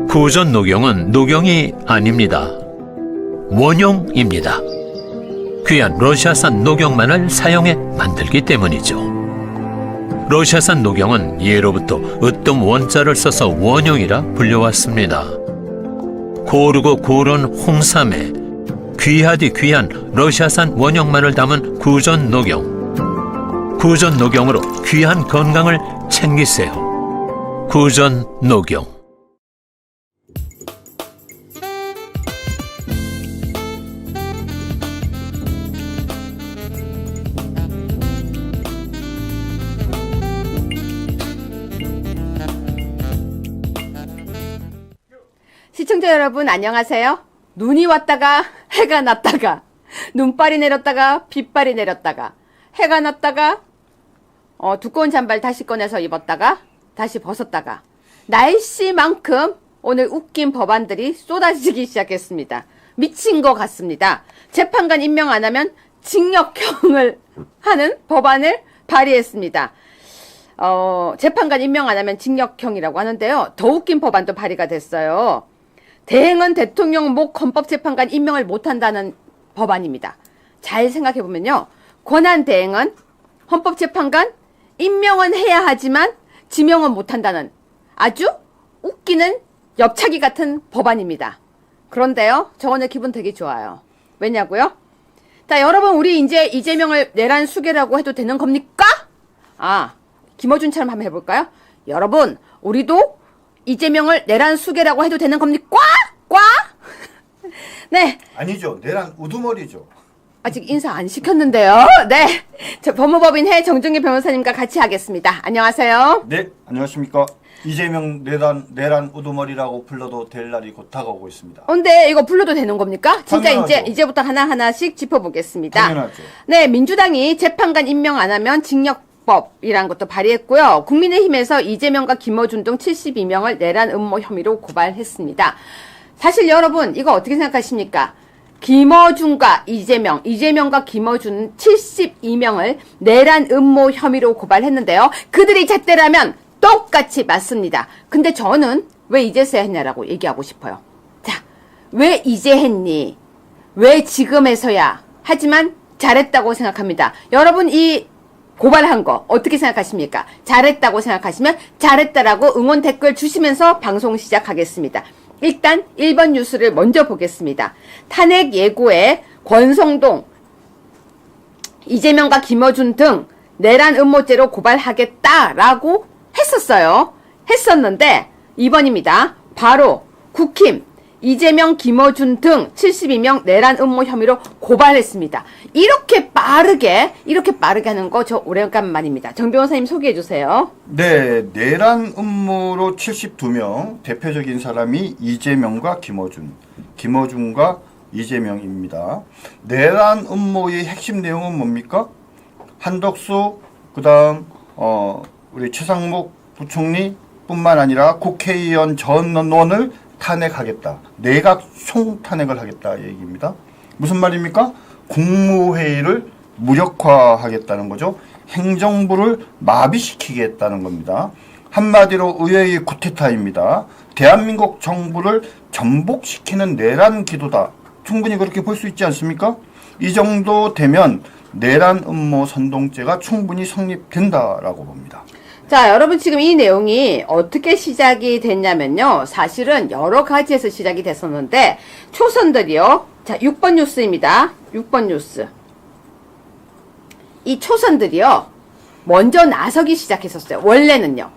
구전 녹용은 녹용이 아닙니다. 원용입니다. 귀한 러시아산 녹용만을 사용해 만들기 때문이죠. 러시아산 녹용은 예로부터 으뜸 원자를 써서 원용이라 불려왔습니다. 고르고 고른 홍삼에 귀하디 귀한 러시아산 원용만을 담은 구전 녹용. 구전 녹용으로 귀한 건강을 챙기세요. 구전 녹용. 시청자 여러분 안녕하세요. 눈이 왔다가 해가 났다가 눈발이 내렸다가 빗발이 내렸다가 해가 났다가 두꺼운 잠발 다시 꺼내서 입었다가 다시 벗었다가 날씨만큼 오늘 웃긴 법안들이 쏟아지기 시작했습니다. 미친 것 같습니다. 재판관 임명 안 하면 징역형을 하는 법안을 발의했습니다. 재판관 임명 안 하면 징역형이라고 하는데요. 더 웃긴 법안도 발의가 됐어요. 대행은 대통령 목 헌법재판관 임명을 못한다는 법안입니다. 잘 생각해보면요. 권한대행은 헌법재판관 임명은 해야 하지만 지명은 못한다는 아주 웃기는 엽차기 같은 법안입니다. 그런데요. 저 오늘 기분 되게 좋아요. 왜냐고요? 자, 여러분 우리 이제 이재명을 내란 수계라고 해도 되는 겁니까? 김어준처럼 한번 해볼까요? 여러분 우리도 이재명을 내란 수계라고 해도 되는 겁니까? 꽉? 네. 아니죠. 내란 우두머리죠. 아직 인사 안 시켰는데요. 네. 저 법무법인 정중기 변호사님과 같이 하겠습니다. 안녕하세요. 네, 안녕하십니까. 이재명 내란 우두머리라고 불러도 될 날이 곧 다가오고 있습니다. 근데 이거 불러도 되는 겁니까? 진짜 당연하죠. 이제부터 하나하나씩 짚어보겠습니다. 당연하죠. 네, 민주당이 재판관 임명 안 하면 징역법이라는 것도 발의했고요. 국민의힘에서 이재명과 김어준 등 72명을 내란 음모 혐의로 고발했습니다. 사실 여러분 이거 어떻게 생각하십니까? 김어준과 이재명과 김어준 72명을 내란 음모 혐의로 고발했는데요. 그들이 잣대라면 똑같이 맞습니다. 근데 저는 왜 이제서야 했냐라고 얘기하고 싶어요. 자, 왜 이제 했니? 왜 지금에서야? 하지만 잘했다고 생각합니다. 여러분 이 고발한 거 어떻게 생각하십니까? 잘했다고 생각하시면 잘했다라고 응원 댓글 주시면서 방송 시작하겠습니다. 일단 1번 뉴스를 먼저 보겠습니다. 탄핵 예고에 권성동, 이재명과 김어준 등 내란 음모죄로 고발하겠다라고 했었는데 2번입니다. 바로 국힘, 이재명, 김어준 등 72명 내란 음모 혐의로 고발했습니다. 이렇게 빠르게 하는 거 저 오래간만입니다. 정 변호사님 소개해 주세요. 네, 내란 음모로 72명, 대표적인 사람이 이재명과 김어준과 이재명입니다. 내란 음모의 핵심 내용은 뭡니까? 한덕수, 그다음 우리 최상목 부총리 뿐만 아니라 국회의원 전원을 탄핵하겠다. 내각 총탄핵을 하겠다 얘기입니다. 무슨 말입니까? 국무회의를 무력화하겠다는 거죠. 행정부를 마비시키겠다는 겁니다. 한마디로 의회의 쿠데타입니다. 대한민국 정부를 전복시키는 내란 기도다. 충분히 그렇게 볼 수 있지 않습니까? 이 정도 되면 내란 음모 선동죄가 충분히 성립된다라고 봅니다. 자, 여러분 지금 이 내용이 어떻게 시작이 됐냐면요. 사실은 여러 가지에서 시작이 됐었는데 초선들이요. 자, 6번 뉴스입니다. 6번 뉴스. 이 초선들이요. 먼저 나서기 시작했었어요. 원래는요.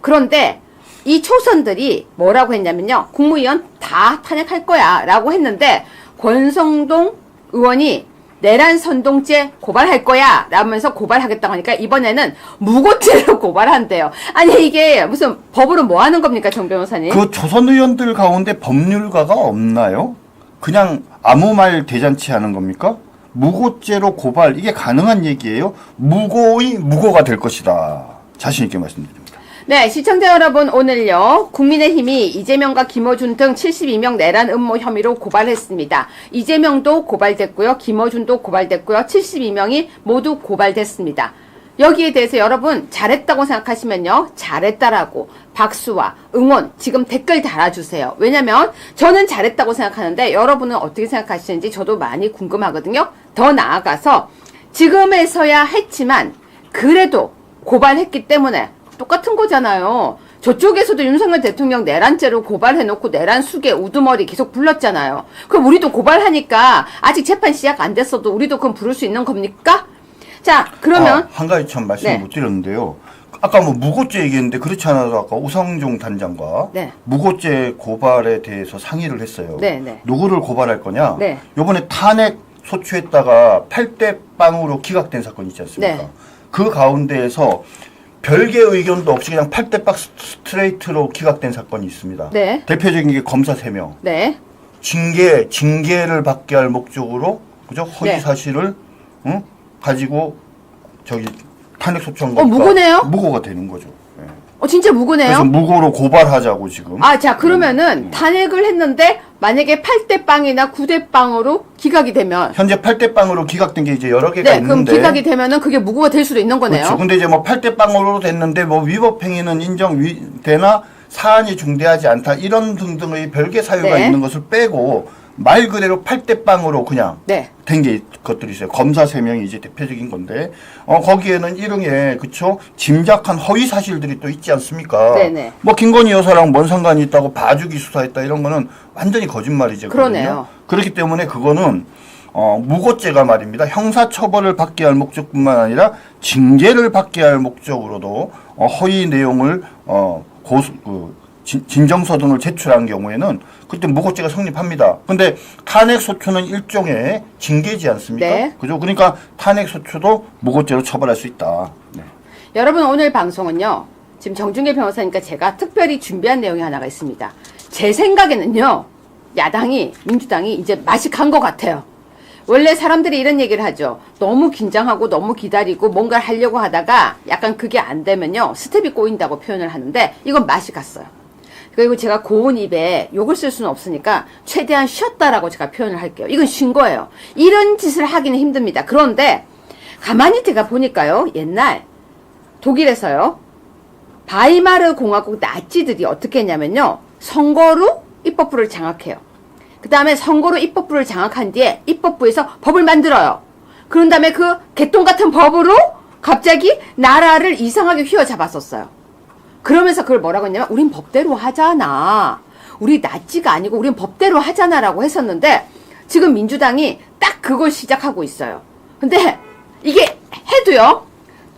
그런데 이 초선들이 뭐라고 했냐면요. 국무위원 다 탄핵할 거야 라고 했는데 권성동 의원이 내란 선동죄 고발할 거야 라면서 고발하겠다고 하니까 이번에는 무고죄로 고발한대요. 아니 이게 무슨 법으로 뭐 하는 겁니까 정 변호사님? 그 초선 의원들 가운데 법률가가 없나요? 그냥 아무 말 대잔치 하는 겁니까? 무고죄로 고발 이게 가능한 얘기예요? 무고의 무고가 될 것이다. 자신 있게 말씀드립니다. 네, 시청자 여러분 오늘요. 국민의힘이 이재명과 김어준 등 72명 내란 음모 혐의로 고발했습니다. 이재명도 고발됐고요. 김어준도 고발됐고요. 72명이 모두 고발됐습니다. 여기에 대해서 여러분 잘했다고 생각하시면요. 잘했다라고 박수와 응원 지금 댓글 달아주세요. 왜냐면 저는 잘했다고 생각하는데 여러분은 어떻게 생각하시는지 저도 많이 궁금하거든요. 더 나아가서 지금에서야 했지만 그래도 고발했기 때문에 똑같은 거잖아요. 저쪽에서도 윤석열 대통령 내란죄로 고발해놓고 내란 수괴 우두머리 계속 불렀잖아요. 그럼 우리도 고발하니까 아직 재판 시작 안 됐어도 우리도 그럼 부를 수 있는 겁니까? 자, 그러면 한 가지 참 말씀 네. 못 드렸는데요. 아까 뭐 무고죄 얘기했는데 그렇지 않아도 아까 오상종 단장과 네. 무고죄 고발에 대해서 상의를 했어요. 네, 네. 누구를 고발할 거냐? 네. 요번에 탄핵 소추했다가 8대 0으로 기각된 사건 있지 않습니까? 네. 그 가운데에서 별개 의견도 없이 그냥 8대 0 스트레이트로 기각된 사건이 있습니다. 네. 대표적인 게 검사 3명. 네. 징계를 받게 할 목적으로 그죠? 허위 네. 사실을 가지고 저기 탄핵 소추한 무고네요? 무고가 되는 거죠. 예. 진짜 무고네요. 그래서 무고로 고발하자고 지금. 아, 자, 그러면은 탄핵을 했는데 만약에 8대 0이나 9대 0으로 기각이 되면 현재 8대 0으로 기각된 게 이제 여러 개가 네, 그럼 있는데. 기각이 되면은 그게 무고가 될 수도 있는 거네요. 그렇죠. 근데 이제 뭐 8대 0으로 됐는데 뭐 위법 행위는 인정되나 사안이 중대하지 않다 이런 등등의 별개 사유가 네. 있는 것을 빼고 말 그대로 8대 0으로 그냥 네. 된 게 것들이 있어요. 검사 3명이 이제 대표적인 건데, 거기에는 일흥에, 그쵸? 짐작한 허위 사실들이 또 있지 않습니까? 네네. 뭐, 김건희 여사랑 뭔 상관이 있다고 봐주기 수사했다 이런 거는 완전히 거짓말이죠. 그러네요. 그렇기 때문에 그거는, 무고죄가 말입니다. 형사처벌을 받게 할 목적뿐만 아니라 징계를 받게 할 목적으로도, 허위 내용을, 진정서 등을 제출한 경우에는 그때 무고죄가 성립합니다. 근데 탄핵소추는 일종의 징계지 않습니까? 네. 그죠? 그러니까 탄핵소추도 무고죄로 처벌할 수 있다. 네. 여러분 오늘 방송은요. 지금 정준계 변호사니까 제가 특별히 준비한 내용이 하나가 있습니다. 제 생각에는요. 야당이 민주당이 이제 맛이 간 것 같아요. 원래 사람들이 이런 얘기를 하죠. 너무 긴장하고 너무 기다리고 뭔가를 하려고 하다가 약간 그게 안 되면요. 스텝이 꼬인다고 표현을 하는데 이건 맛이 갔어요. 그리고 제가 고운 입에 욕을 쓸 수는 없으니까 최대한 쉬었다라고 제가 표현을 할게요. 이건 쉰 거예요. 이런 짓을 하기는 힘듭니다. 그런데 가만히 제가 보니까요. 옛날 독일에서요. 바이마르 공화국 나치들이 어떻게 했냐면요. 선거로 입법부를 장악해요. 그 다음에 선거로 입법부를 장악한 뒤에 입법부에서 법을 만들어요. 그런 다음에 그 개똥 같은 법으로 갑자기 나라를 이상하게 휘어잡았었어요. 그러면서 그걸 뭐라고 했냐면 우린 법대로 하잖아. 우리 나치가 아니고 우린 법대로 하잖아라고 했었는데 지금 민주당이 딱 그걸 시작하고 있어요. 근데 이게 해도요.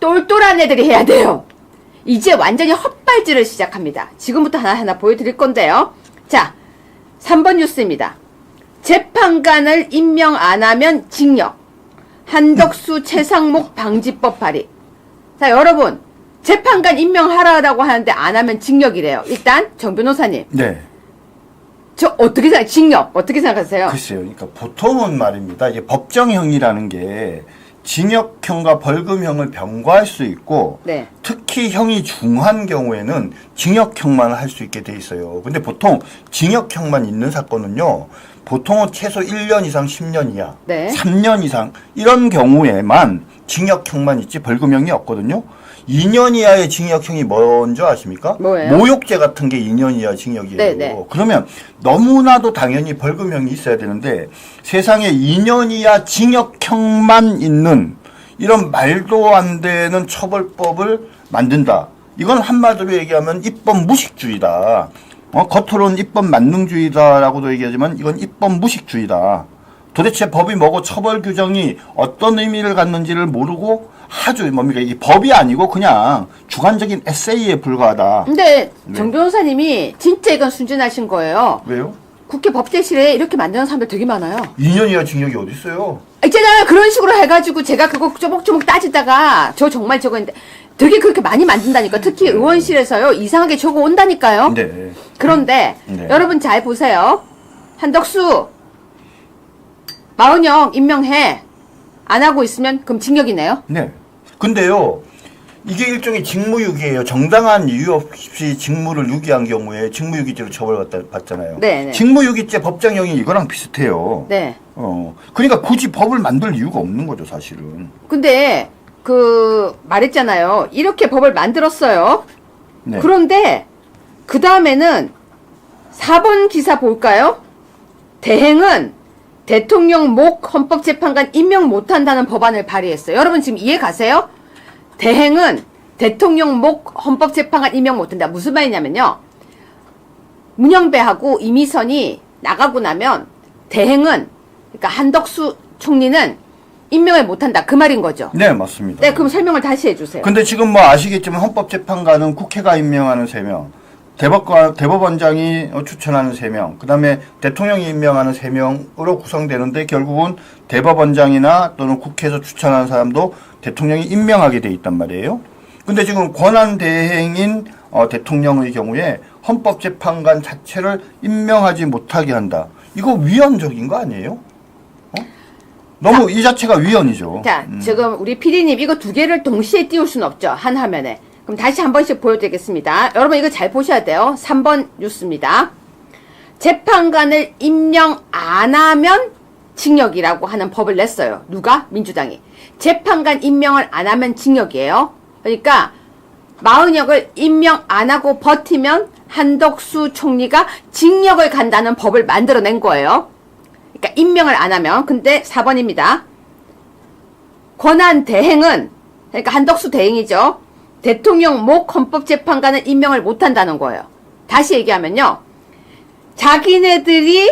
똘똘한 애들이 해야 돼요. 이제 완전히 헛발질을 시작합니다. 지금부터 하나하나 보여드릴 건데요. 자, 3번 뉴스입니다. 재판관을 임명 안 하면 징역. 한덕수 최상목 방지법 발의. 자, 여러분. 재판관 임명하라고 하는데 안 하면 징역이래요. 일단 정 변호사님. 네. 저 어떻게 생각? 징역 어떻게 생각하세요? 글쎄요. 그러니까 보통은 말입니다. 이게 법정형이라는 게 징역형과 벌금형을 병과할 수 있고 네. 특히 형이 중한 경우에는 징역형만 할 수 있게 돼 있어요. 근데 보통 징역형만 있는 사건은요. 보통은 최소 1년 이상 10년 이하, 네. 3년 이상 이런 경우에만 징역형만 있지 벌금형이 없거든요. 2년 이하의 징역형이 뭔지 아십니까? 뭐예요? 모욕죄 같은 게 2년 이하 징역이에요. 네네. 그러면 너무나도 당연히 벌금형이 있어야 되는데 세상에 2년 이하 징역형만 있는 이런 말도 안 되는 처벌법을 만든다. 이건 한마디로 얘기하면 입법 무식주의다. 겉으로는 입법 만능주의다라고도 얘기하지만 이건 입법 무식주의다. 도대체 법이 뭐고 처벌 규정이 어떤 의미를 갖는지를 모르고 아주 뭡니까 이게 법이 아니고 그냥 주관적인 에세이에 불과하다. 근데 네. 정 변호사님이 진짜 이건 순진하신 거예요. 왜요? 국회 법제실에 이렇게 만드는 사람들 되게 많아요. 2년 이하 징역이 어디 있어요? 있잖아요. 그런 식으로 해가지고 제가 그거 쪼목쪼목 따지다가 저 정말 저거 했는데 되게 그렇게 많이 만든다니까. 특히 의원실에서요. 이상하게 저거 온다니까요. 네. 그런데 네. 여러분 잘 보세요. 한덕수 마은영 임명해. 안 하고 있으면 그럼 징역이네요. 네. 근데요, 이게 일종의 직무유기예요. 정당한 이유 없이 직무를 유기한 경우에 직무유기죄로 처벌받잖아요. 네, 네. 직무유기죄 법정형이 이거랑 비슷해요. 네. 그러니까 굳이 법을 만들 이유가 없는 거죠, 사실은. 근데 말했잖아요. 이렇게 법을 만들었어요. 네. 그런데 그 다음에는 4번 기사 볼까요? 대행은 대통령 목 헌법재판관 임명 못한다는 법안을 발의했어요. 여러분 지금 이해 가세요? 대행은 대통령 목 헌법재판관 임명 못한다. 무슨 말이냐면요. 문영배하고 이미선이 나가고 나면 대행은, 그러니까 한덕수 총리는 임명을 못한다. 그 말인 거죠. 네, 맞습니다. 네, 그럼 설명을 다시 해주세요. 근데 지금 뭐 아시겠지만 헌법재판관은 국회가 임명하는 3명, 대법원장이 추천하는 3명, 그 다음에 대통령이 임명하는 3명으로 구성되는데 결국은 대법원장이나 또는 국회에서 추천하는 사람도 대통령이 임명하게 돼 있단 말이에요. 근데 지금 권한대행인 대통령의 경우에 헌법재판관 자체를 임명하지 못하게 한다. 이거 위헌적인 거 아니에요? 너무 이 자체가 위헌이죠. 자, 지금 우리 PD님 이거 두 개를 동시에 띄울 수는 없죠. 한 화면에. 그럼 다시 한 번씩 보여드리겠습니다. 여러분 이거 잘 보셔야 돼요. 3번 뉴스입니다. 재판관을 임명 안 하면 징역이라고 하는 법을 냈어요. 누가? 민주당이. 재판관 임명을 안 하면 징역이에요. 그러니까 마은혁을 임명 안 하고 버티면 한덕수 총리가 징역을 간다는 법을 만들어낸 거예요. 그러니까 임명을 안 하면. 근데 4번입니다. 권한 대행은, 그러니까 한덕수 대행이죠. 대통령 목 헌법재판관은 임명을 못한다는 거예요. 다시 얘기하면요. 자기네들이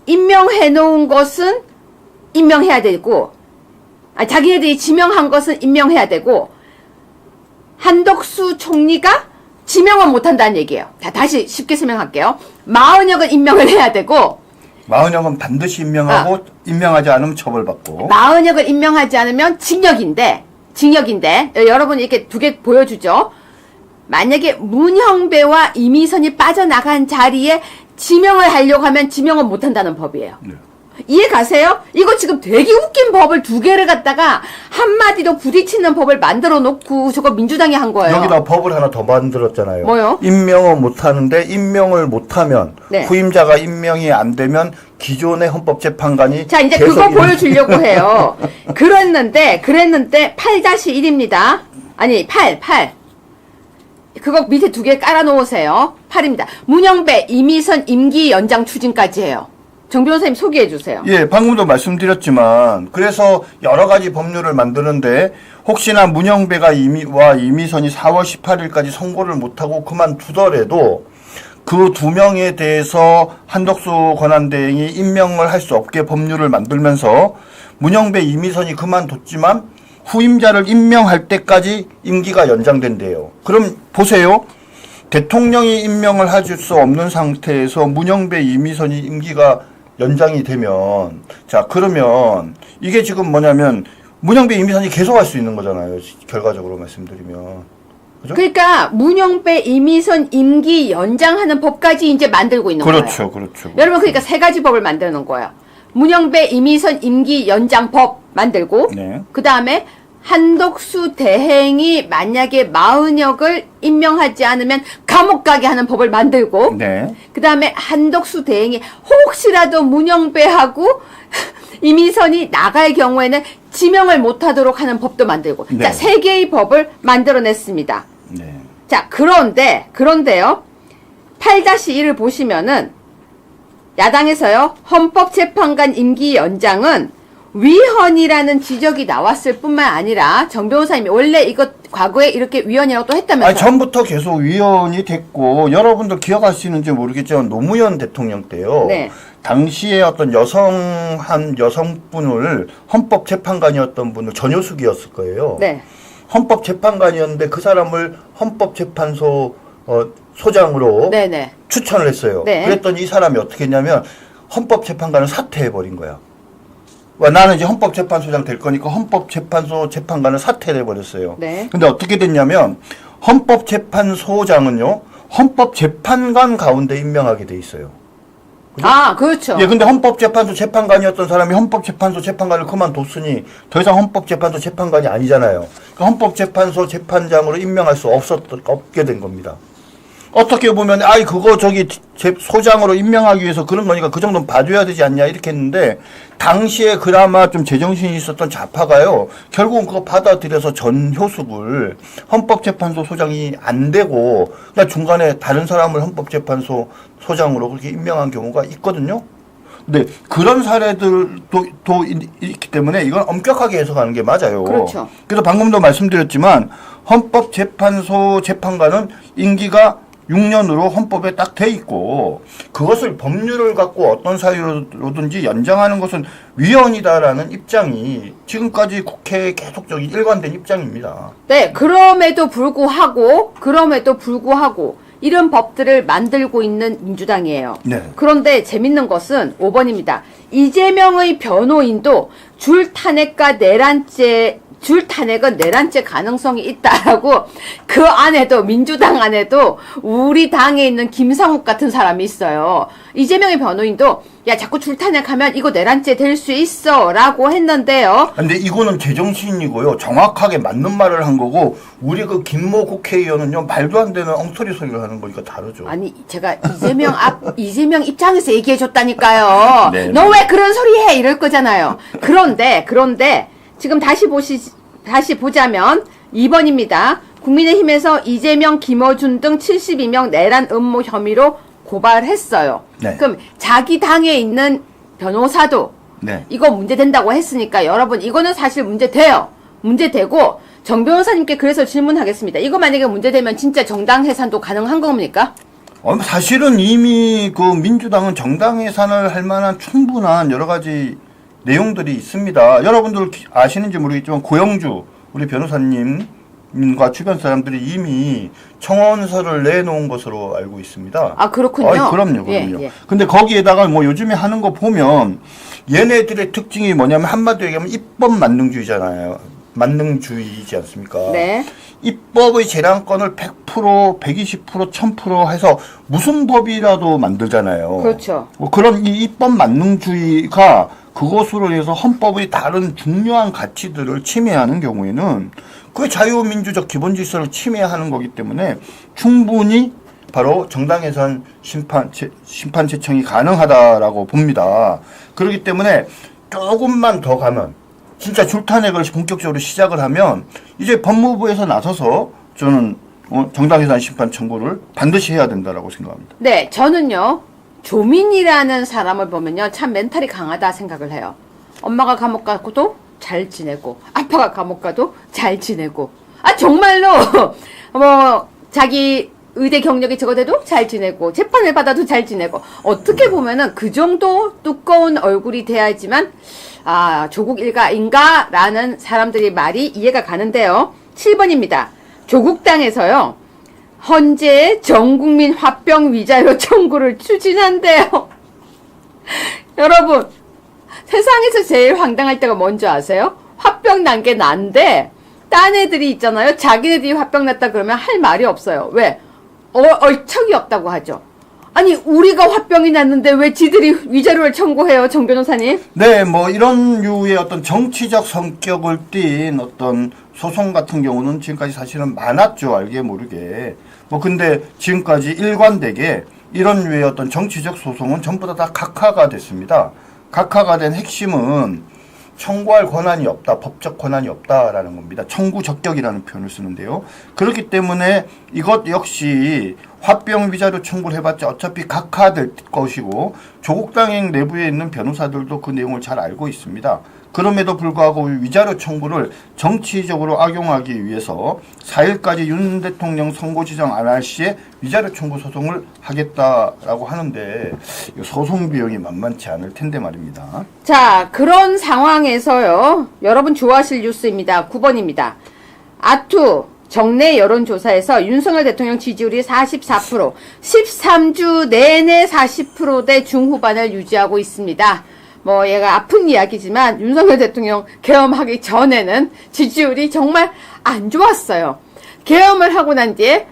임명해 놓은 것은 임명해야 되고, 자기네들이 지명한 것은 임명해야 되고, 한덕수 총리가 지명은 못한다는 얘기예요. 자, 다시 쉽게 설명할게요. 마은혁은 임명을 해야 되고, 마은혁은 반드시 임명하고 임명하지 않으면 처벌받고. 마은혁을 임명하지 않으면 징역인데 여러분 이렇게 두 개 보여주죠. 만약에 문형배와 이미선이 빠져나간 자리에 지명을 하려고 하면 지명은 못한다는 법이에요. 네. 이해 가세요? 이거 지금 되게 웃긴 법을 두 개를 갖다가 한마디로 부딪히는 법을 만들어 놓고 저거 민주당이 한 거예요. 여기다 법을 하나 더 만들었잖아요. 뭐요? 임명은 못하는데 임명을 못하면 네. 후임자가 임명이 안 되면 기존의 헌법재판관이 자, 이제 그거 보여주려고 해요. 그랬는데 8-1입니다. 아니 8. 그거 밑에 두 개 깔아 놓으세요. 8입니다. 문영배, 이미선 임기 연장 추진까지 해요. 정 변호사님 소개해 주세요. 예, 방금도 말씀드렸지만 그래서 여러 가지 법률을 만드는데 혹시나 문영배가 이미선이 4월 18일까지 선고를 못하고 그만두더라도 그 2명에 대해서 한덕수 권한대행이 임명을 할 수 없게 법률을 만들면서 문영배, 이미선이 그만뒀지만 후임자를 임명할 때까지 임기가 연장된대요. 그럼 보세요. 대통령이 임명을 해줄 수 없는 상태에서 문영배, 이미선이 임기가 연장이 되면, 자, 그러면 이게 지금 뭐냐면 문영배, 이미선이 계속 할 수 있는 거잖아요. 결과적으로 말씀드리면. 그죠? 그러니까 문영배, 이미선 임기 연장하는 법까지 이제 만들고 있는 그렇죠, 거예요. 그렇죠. 여러분 그러니까 세 가지 법을 만들어 놓은 거예요. 문영배, 이미선 임기 연장 법 만들고 네. 그다음에 한덕수 대행이 만약에 마은혁을 임명하지 않으면 감옥 가게 하는 법을 만들고 네. 그 다음에 한덕수 대행이 혹시라도 문영배하고 이미선이 나갈 경우에는 지명을 못하도록 하는 법도 만들고 네. 자, 세 개의 법을 만들어냈습니다. 네. 자, 그런데요 8-1을 보시면은 야당에서요 헌법재판관 임기 연장은 위헌이라는 지적이 나왔을 뿐만 아니라 정 변호사님이 원래 이거 과거에 이렇게 위헌이라고 또 했다면서요? 아니, 전부터 계속 위헌이 됐고 여러분들 기억하시는지 모르겠지만 노무현 대통령 때요. 네. 당시에 어떤 한 여성분을 헌법재판관이었던 분을 전효숙이었을 거예요. 네. 헌법재판관이었는데 그 사람을 헌법재판소 소장으로 네네. 추천을 했어요. 네. 그랬더니 이 사람이 어떻게 했냐면 헌법재판관을 사퇴해버린 거야. 나는 이제 헌법재판소장 될 거니까 헌법재판소 재판관을 사퇴해버렸어요. 네. 근데 어떻게 됐냐면 헌법재판소장은요 헌법재판관 가운데 임명하게 돼 있어요. 그죠? 아, 그렇죠. 예, 근데 헌법재판소 재판관이었던 사람이 헌법재판소 재판관을 그만뒀으니 더 이상 헌법재판소 재판관이 아니잖아요. 그러니까 헌법재판소 재판장으로 임명할 수 없게 된 겁니다. 어떻게 보면 아이 그거 저기 소장으로 임명하기 위해서 그런 거니까 그 정도는 봐줘야 되지 않냐 이렇게 했는데 당시에 그나마 좀 제정신이 있었던 좌파가요 결국은 그거 받아들여서 전효숙을 헌법재판소 소장이 안 되고 그냥 중간에 다른 사람을 헌법재판소 소장으로 그렇게 임명한 경우가 있거든요. 근데 그런 사례들도 있기 때문에 이건 엄격하게 해석하는 게 맞아요. 그렇죠. 그래서 방금도 말씀드렸지만 헌법재판소 재판관은 임기가 6년으로 헌법에 딱 돼 있고 그것을 법률을 갖고 어떤 사유로든지 연장하는 것은 위헌이다라는 입장이 지금까지 국회에 계속적인 일관된 입장입니다. 네, 그럼에도 불구하고 이런 법들을 만들고 있는 민주당이에요. 네. 그런데 재밌는 것은 5번입니다. 이재명의 변호인도 줄 탄핵은 내란죄 가능성이 있다라고 그 안에도 민주당 안에도 우리 당에 있는 김상욱 같은 사람이 있어요. 이재명의 변호인도 야 자꾸 줄 탄핵하면 이거 내란죄 될 수 있어라고 했는데요. 근데 이거는 제정신이고요. 정확하게 맞는 말을 한 거고 우리 그 김모 국회의원은요 말도 안 되는 엉터리 소리를 하는 거니까 다르죠. 아니 제가 이재명 입장에서 얘기해 줬다니까요. 네, 너 왜 그런 소리 해 이럴 거잖아요. 그런데 지금 다시 보자면 2번입니다. 국민의힘에서 이재명, 김어준 등 72명 내란 음모 혐의로 고발했어요. 네. 그럼 자기 당에 있는 변호사도 네. 이거 문제된다고 했으니까 여러분 이거는 사실 문제돼요. 문제되고 정 변호사님께 그래서 질문하겠습니다. 이거 만약에 문제되면 진짜 정당 해산도 가능한 겁니까? 사실은 이미 그 민주당은 정당 해산을 할 만한 충분한 여러 가지 내용들이 있습니다. 여러분들 아시는지 모르겠지만 고영주 우리 변호사님과 주변 사람들이 이미 청원서를 내놓은 것으로 알고 있습니다. 아 그렇군요. 그럼요. 예. 근데 거기에다가 뭐 요즘에 하는 거 보면 얘네들의 특징이 뭐냐면 한마디로 얘기하면 입법 만능주의잖아요. 만능주의이지 않습니까? 네. 입법의 재량권을 100%, 120%, 1000% 해서 무슨 법이라도 만들잖아요. 그렇죠. 그런 이 입법 만능주의가 그것으로 해서 헌법의 다른 중요한 가치들을 침해하는 경우에는 그 자유민주적 기본 질서를 침해하는 거기 때문에 충분히 바로 정당해산 심판 제청이 가능하다라고 봅니다. 그렇기 때문에 조금만 더 가면 진짜 줄탄핵을 본격적으로 시작을 하면 이제 법무부에서 나서서 저는 정당해산 심판 청구를 반드시 해야 된다라고 생각합니다. 네, 저는요. 조민이라는 사람을 보면요. 참 멘탈이 강하다 생각을 해요. 엄마가 감옥 가고도 잘 지내고 아빠가 감옥 가도 잘 지내고 정말로 뭐 자기 의대 경력이 적어도 잘 지내고 재판을 받아도 잘 지내고 어떻게 보면은 그 정도 두꺼운 얼굴이 돼야지만 조국 일가인가? 라는 사람들의 말이 이해가 가는데요. 7번입니다. 조국당에서요. 헌재 전국민 화병 위자료 청구를 추진한대요. 여러분 세상에서 제일 황당할 때가 뭔지 아세요? 화병 난 게 난데 딴 애들이 있잖아요. 자기네들이 화병 났다 그러면 할 말이 없어요. 왜? 얼척이 없다고 하죠. 아니 우리가 화병이 났는데 왜 지들이 위자료를 청구해요, 정 변호사님? 네, 뭐 이런 류의 어떤 정치적 성격을 띈 어떤 소송 같은 경우는 지금까지 사실은 많았죠, 알게 모르게. 뭐 근데 지금까지 일관되게 이런 류의 어떤 정치적 소송은 전부 다 각하가 됐습니다. 각하가 된 핵심은 청구할 권한이 없다, 법적 권한이 없다라는 겁니다. 청구 적격이라는 표현을 쓰는데요. 그렇기 때문에 이것 역시 화병 위자료 청구를 해봤자 어차피 각하될 것이고 조국당 내부에 있는 변호사들도 그 내용을 잘 알고 있습니다. 그럼에도 불구하고 위자료 청구를 정치적으로 악용하기 위해서 4일까지 윤 대통령 선고 지정 안 할 시에 위자료 청구 소송을 하겠다라고 하는데 소송 비용이 만만치 않을 텐데 말입니다. 자, 그런 상황에서요. 여러분 좋아하실 뉴스입니다. 9번입니다. 아투 정례 여론조사에서 윤석열 대통령 지지율이 44%, 13주 내내 40%대 중후반을 유지하고 있습니다. 뭐 얘가 아픈 이야기지만 윤석열 대통령 계엄하기 전에는 지지율이 정말 안 좋았어요. 계엄을 하고 난 뒤에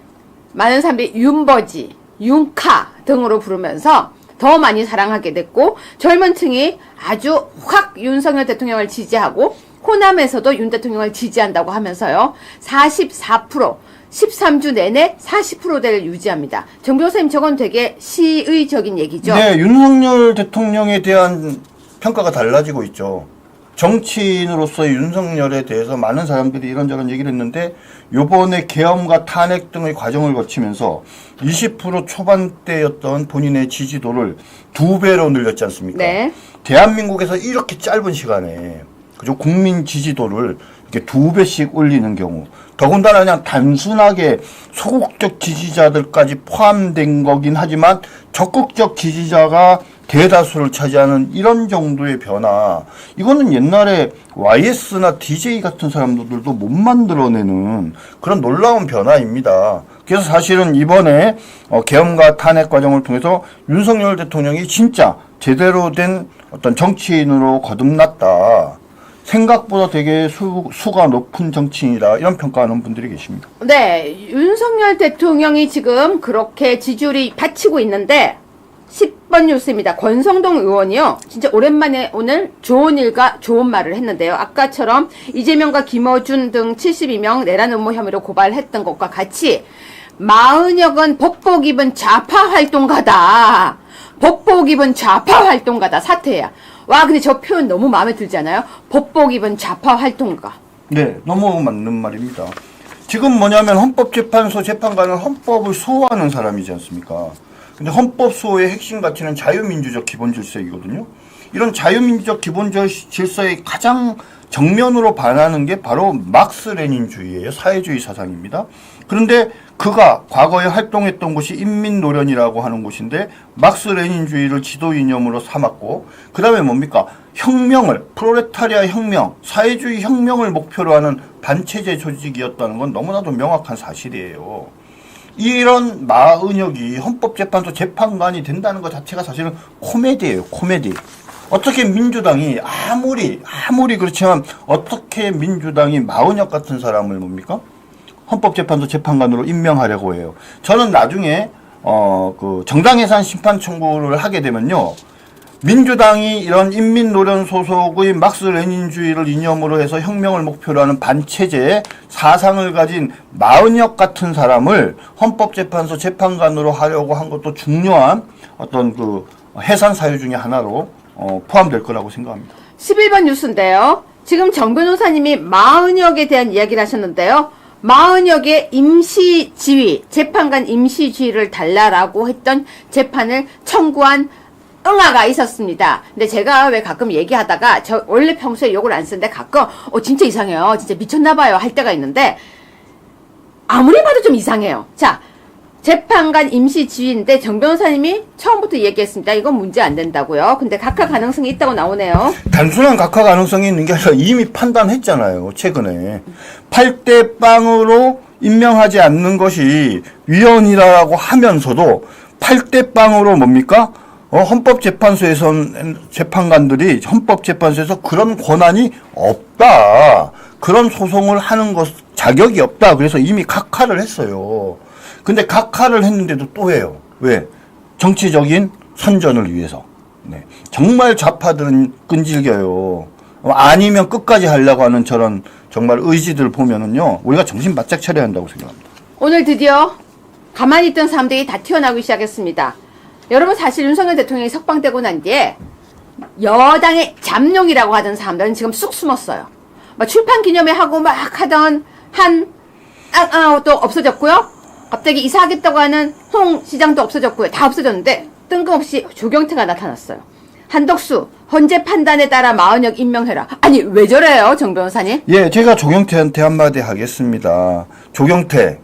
많은 사람들이 윤버지, 윤카 등으로 부르면서 더 많이 사랑하게 됐고 젊은 층이 아주 확 윤석열 대통령을 지지하고 호남에서도 윤 대통령을 지지한다고 하면서요. 44%, 13주 내내 40%대를 유지합니다. 정 변호사님 저건 되게 시의적인 얘기죠? 네, 윤석열 대통령에 대한 평가가 달라지고 있죠. 정치인으로서의 윤석열에 대해서 많은 사람들이 이런저런 얘기를 했는데 요번에 계엄과 탄핵 등의 과정을 거치면서 20% 초반대였던 본인의 지지도를 2배로 늘렸지 않습니까? 네. 대한민국에서 이렇게 짧은 시간에 그죠? 국민 지지도를 이렇게 2배씩 올리는 경우, 더군다나 그냥 단순하게 소극적 지지자들까지 포함된 거긴 하지만 적극적 지지자가 대다수를 차지하는 이런 정도의 변화, 이거는 옛날에 YS나 DJ 같은 사람들도 못 만들어내는 그런 놀라운 변화입니다. 그래서 사실은 이번에 계엄과 탄핵 과정을 통해서 윤석열 대통령이 진짜 제대로 된 어떤 정치인으로 거듭났다. 생각보다 되게 수가 높은 정치인이다. 이런 평가하는 분들이 계십니다. 네, 윤석열 대통령이 지금 그렇게 지지율이 받치고 있는데 10번 뉴스입니다. 권성동 의원이요. 진짜 오랜만에 오늘 좋은 일과 좋은 말을 했는데요. 아까처럼 이재명과 김어준 등 72명 내란 음모 혐의로 고발했던 것과 같이 40여건 복복 입은 좌파 활동가다. 복복 입은 좌파 활동가다. 사퇴해야. 와, 근데 저 표현 너무 마음에 들지 않아요? 복복 입은 좌파 활동가. 네, 너무 맞는 말입니다. 지금 뭐냐면 헌법재판소 재판관은 헌법을 수호하는 사람이지 않습니까? 근데 헌법 수호의 핵심 가치는 자유민주적 기본 질서이거든요. 이런 자유민주적 기본 질서의 가장 정면으로 반하는 게 바로 막스 레닌주의예요. 사회주의 사상입니다. 그런데 그가 과거에 활동했던 곳이 인민노련이라고 하는 곳인데 막스 레닌주의를 지도 이념으로 삼았고, 그 다음에 뭡니까? 혁명을, 프롤레타리아 혁명, 사회주의 혁명을 목표로 하는 반체제 조직이었다는 건 너무나도 명확한 사실이에요. 이런 마은혁이 헌법재판소 재판관이 된다는 것 자체가 사실은 코미디예요. 코미디. 어떻게 민주당이 아무리 그렇지만 어떻게 민주당이 마은혁 같은 사람을 뭡니까? 헌법재판소 재판관으로 임명하려고 해요. 저는 나중에 그 정당해산 심판 청구를 하게 되면요, 민주당이 이런 인민노련 소속의 막스 레닌주의를 이념으로 해서 혁명을 목표로 하는 반체제의 사상을 가진 마은혁 같은 사람을 헌법재판소 재판관으로 하려고 한 것도 중요한 어떤 그 해산 사유 중에 하나로 포함될 거라고 생각합니다. 11번 뉴스인데요. 지금 정 변호사님이 마은혁에 대한 이야기를 하셨는데요. 마은혁의 임시지위, 재판관 임시지위를 달라라고 했던 재판을 청구한 응하가 있었습니다. 근데 제가 왜 가끔 얘기하다가 저 원래 평소에 욕을 안 쓰는데 가끔 진짜 이상해요. 진짜 미쳤나봐요 할 때가 있는데 아무리 봐도 좀 이상해요. 자, 재판관 임시지위인데 정 변호사님이 처음부터 얘기했습니다. 이건 문제 안 된다고요. 근데 각하 가능성이 있다고 나오네요. 단순한 각하 가능성이 있는 게 아니라 이미 판단했잖아요. 최근에 8대 0으로 임명하지 않는 것이 위헌이라고 하면서도 8대 0으로 뭡니까? 헌법재판소에선 재판관들이 헌법재판소에서 그런 권한이 없다. 그런 소송을 하는 것 자격이 없다. 그래서 이미 각하를 했어요. 근데 각하를 했는데도 또 해요. 왜? 정치적인 선전을 위해서. 네. 정말 좌파들은 끈질겨요. 아니면 끝까지 하려고 하는 저런 정말 의지들 보면은요, 우리가 정신 바짝 차려야 한다고 생각합니다. 오늘 드디어 가만히 있던 사람들이 다 튀어나오기 시작했습니다. 여러분, 사실 윤석열 대통령이 석방되고 난 뒤에 여당의 잠룡이라고 하던 사람들은 지금 쑥 숨었어요. 막 출판 기념회 하고 막 하던 또 없어졌고요. 갑자기 이사하겠다고 하는 홍 시장도 없어졌고요. 다 없어졌는데 뜬금없이 조경태가 나타났어요. 한덕수, 헌재 판단에 따라 마은혁 임명해라. 아니, 왜 저래요, 정 변호사님? 예, 제가 조경태한테 한마디 하겠습니다. 조경태,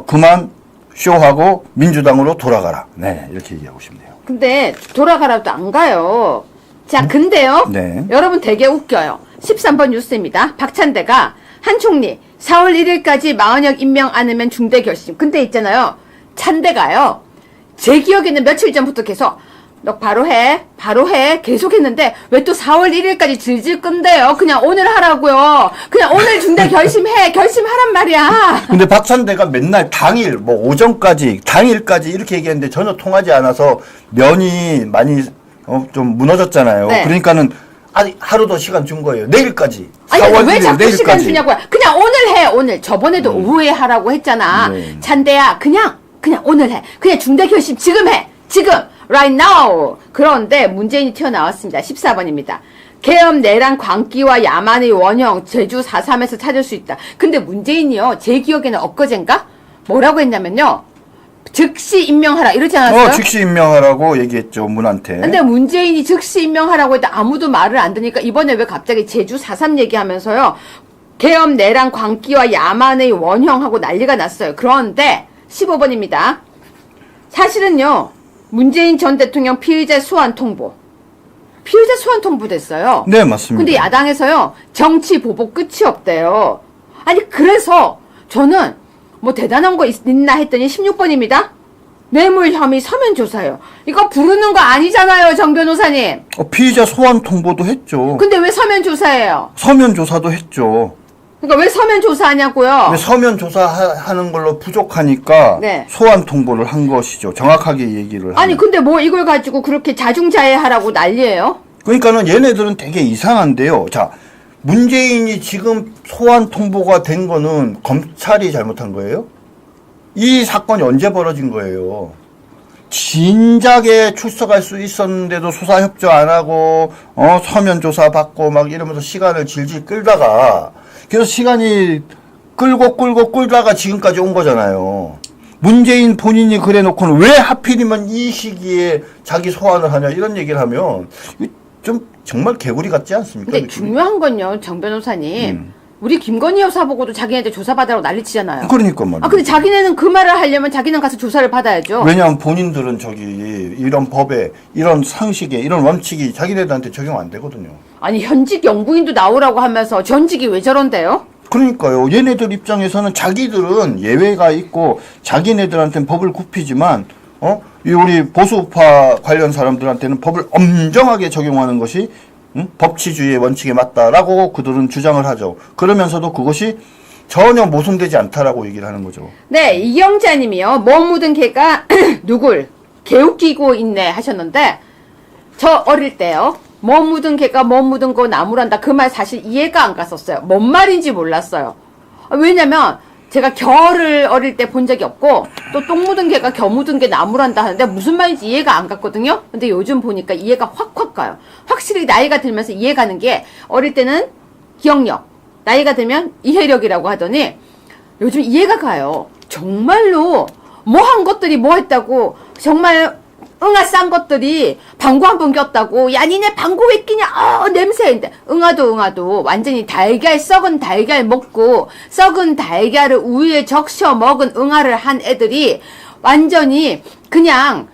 그만 쇼하고 민주당으로 돌아가라. 네, 이렇게 얘기하고 싶네요. 근데 돌아가라도 안 가요. 자, 근데요. 네. 여러분 되게 웃겨요. 13번 뉴스입니다. 박찬대가 한 총리 4월 1일까지 마은혁 임명 안 하면 중대 결심. 근데 있잖아요. 찬대가요. 제 기억에는 며칠 전부터 계속 너 바로 해 계속 했는데 왜 또 4월 1일까지 질질 끈대요. 그냥 오늘 하라고요. 그냥 오늘 중대 결심하란 말이야. 근데 박찬대가 맨날 당일 오전까지 당일까지 이렇게 얘기했는데 전혀 통하지 않아서 면이 많이 좀 무너졌잖아요. 네. 그러니까는 아니 하루 더 시간 준 거예요. 내일까지. 아니 4월 왜 1일 자꾸 내일까지. 시간 주냐고요. 그냥 오늘 해. 오늘 저번에도 오후에 하라고 했잖아. 네. 찬대야 그냥 오늘 해. 그냥 중대 결심 지금 해. 지금 right now. 그런데 문재인이 튀어나왔습니다. 14번입니다. 계엄, 내란, 광기와 야만의 원형 제주 4.3에서 찾을 수 있다. 근데 문재인이요. 제 기억에는 엊그젠가 뭐라고 했냐면요. 즉시 임명하라 이러지 않았어요? 즉시 임명하라고 얘기했죠 문한테. 근데 문재인이 즉시 임명하라고 했는데 아무도 말을 안 듣니까 이번에 왜 갑자기 제주 4.3 얘기하면서요. 계엄, 내란, 광기와 야만의 원형하고 난리가 났어요. 그런데 15번입니다. 사실은요. 문재인 전 대통령 피의자 소환 통보. 피의자 소환 통보됐어요. 네 맞습니다. 근데 야당에서요. 정치 보복 끝이 없대요. 아니 그래서 저는 뭐 대단한 거 있나 했더니 16번입니다. 뇌물 혐의 서면 조사요. 이거 부르는 거 아니잖아요, 정 변호사님. 피의자 소환 통보도 했죠. 근데 왜 서면 조사예요? 서면 조사도 했죠. 그러니까 왜 서면 조사하냐고요? 근데 서면 조사하는 걸로 부족하니까 네. 소환 통보를 한 것이죠. 정확하게 얘기를 아니 하면. 근데 뭐 이걸 가지고 그렇게 자중자애하라고 난리예요? 그러니까는 얘네들은 되게 이상한데요. 자, 문재인이 지금 소환 통보가 된 거는 검찰이 잘못한 거예요? 이 사건이 언제 벌어진 거예요? 진작에 출석할 수 있었는데도 수사 협조 안 하고 서면 조사 받고 막 이러면서 시간을 질질 끌다가 그래서 시간이 끌다가 지금까지 온 거잖아요. 문재인 본인이 그래 놓고는 왜 하필이면 이 시기에 자기 소환을 하냐 이런 얘기를 하면 좀 정말 개구리 같지 않습니까? 근데 느낌이? 중요한 건요, 정 변호사님. 우리 김건희 여사 보고도 자기네한테 조사받으라고 난리치잖아요. 그러니까 말이야. 아 근데 자기네는 그 말을 하려면 자기는 가서 조사를 받아야죠. 왜냐하면 본인들은 이런 법에 이런 상식에 이런 원칙이 자기네들한테 적용 안 되거든요. 아니 현직 연구인도 나오라고 하면서 전직이 왜 저런데요? 그러니까요. 얘네들 입장에서는 자기들은 예외가 있고 자기네들한테는 법을 굽히지만 이 우리 보수파 관련 사람들한테는 법을 엄정하게 적용하는 것이 법치주의의 원칙에 맞다라고 그들은 주장을 하죠. 그러면서도 그것이 전혀 모순되지 않다라고 얘기를 하는 거죠. 네, 이경자님이요. 뭐 묻은 개가 누굴 개웃기고 있네 하셨는데 저 어릴 때요. 뭐 묻은 개가 뭐 묻은 거 나무란다. 그 말 사실 이해가 안 갔었어요. 뭔 말인지 몰랐어요. 왜냐면 제가 겨를 어릴 때 본 적이 없고 또 똥 묻은 개가 겨 묻은 게 나무란다 하는데 무슨 말인지 이해가 안 갔거든요. 근데 요즘 보니까 이해가 확 가요. 확실히 나이가 들면서 이해가는 게 어릴 때는 기억력, 나이가 들면 이해력이라고 하더니 요즘 이해가 가요. 정말로 뭐 한 것들이 뭐 했다고 정말 응아 싼 것들이 방구 한 번 꼈다고 야 니네 방구 왜 끼냐 냄새인데 응아도 완전히 썩은 달걀 먹고 썩은 달걀을 우유에 적셔 먹은 응아를 한 애들이 완전히 그냥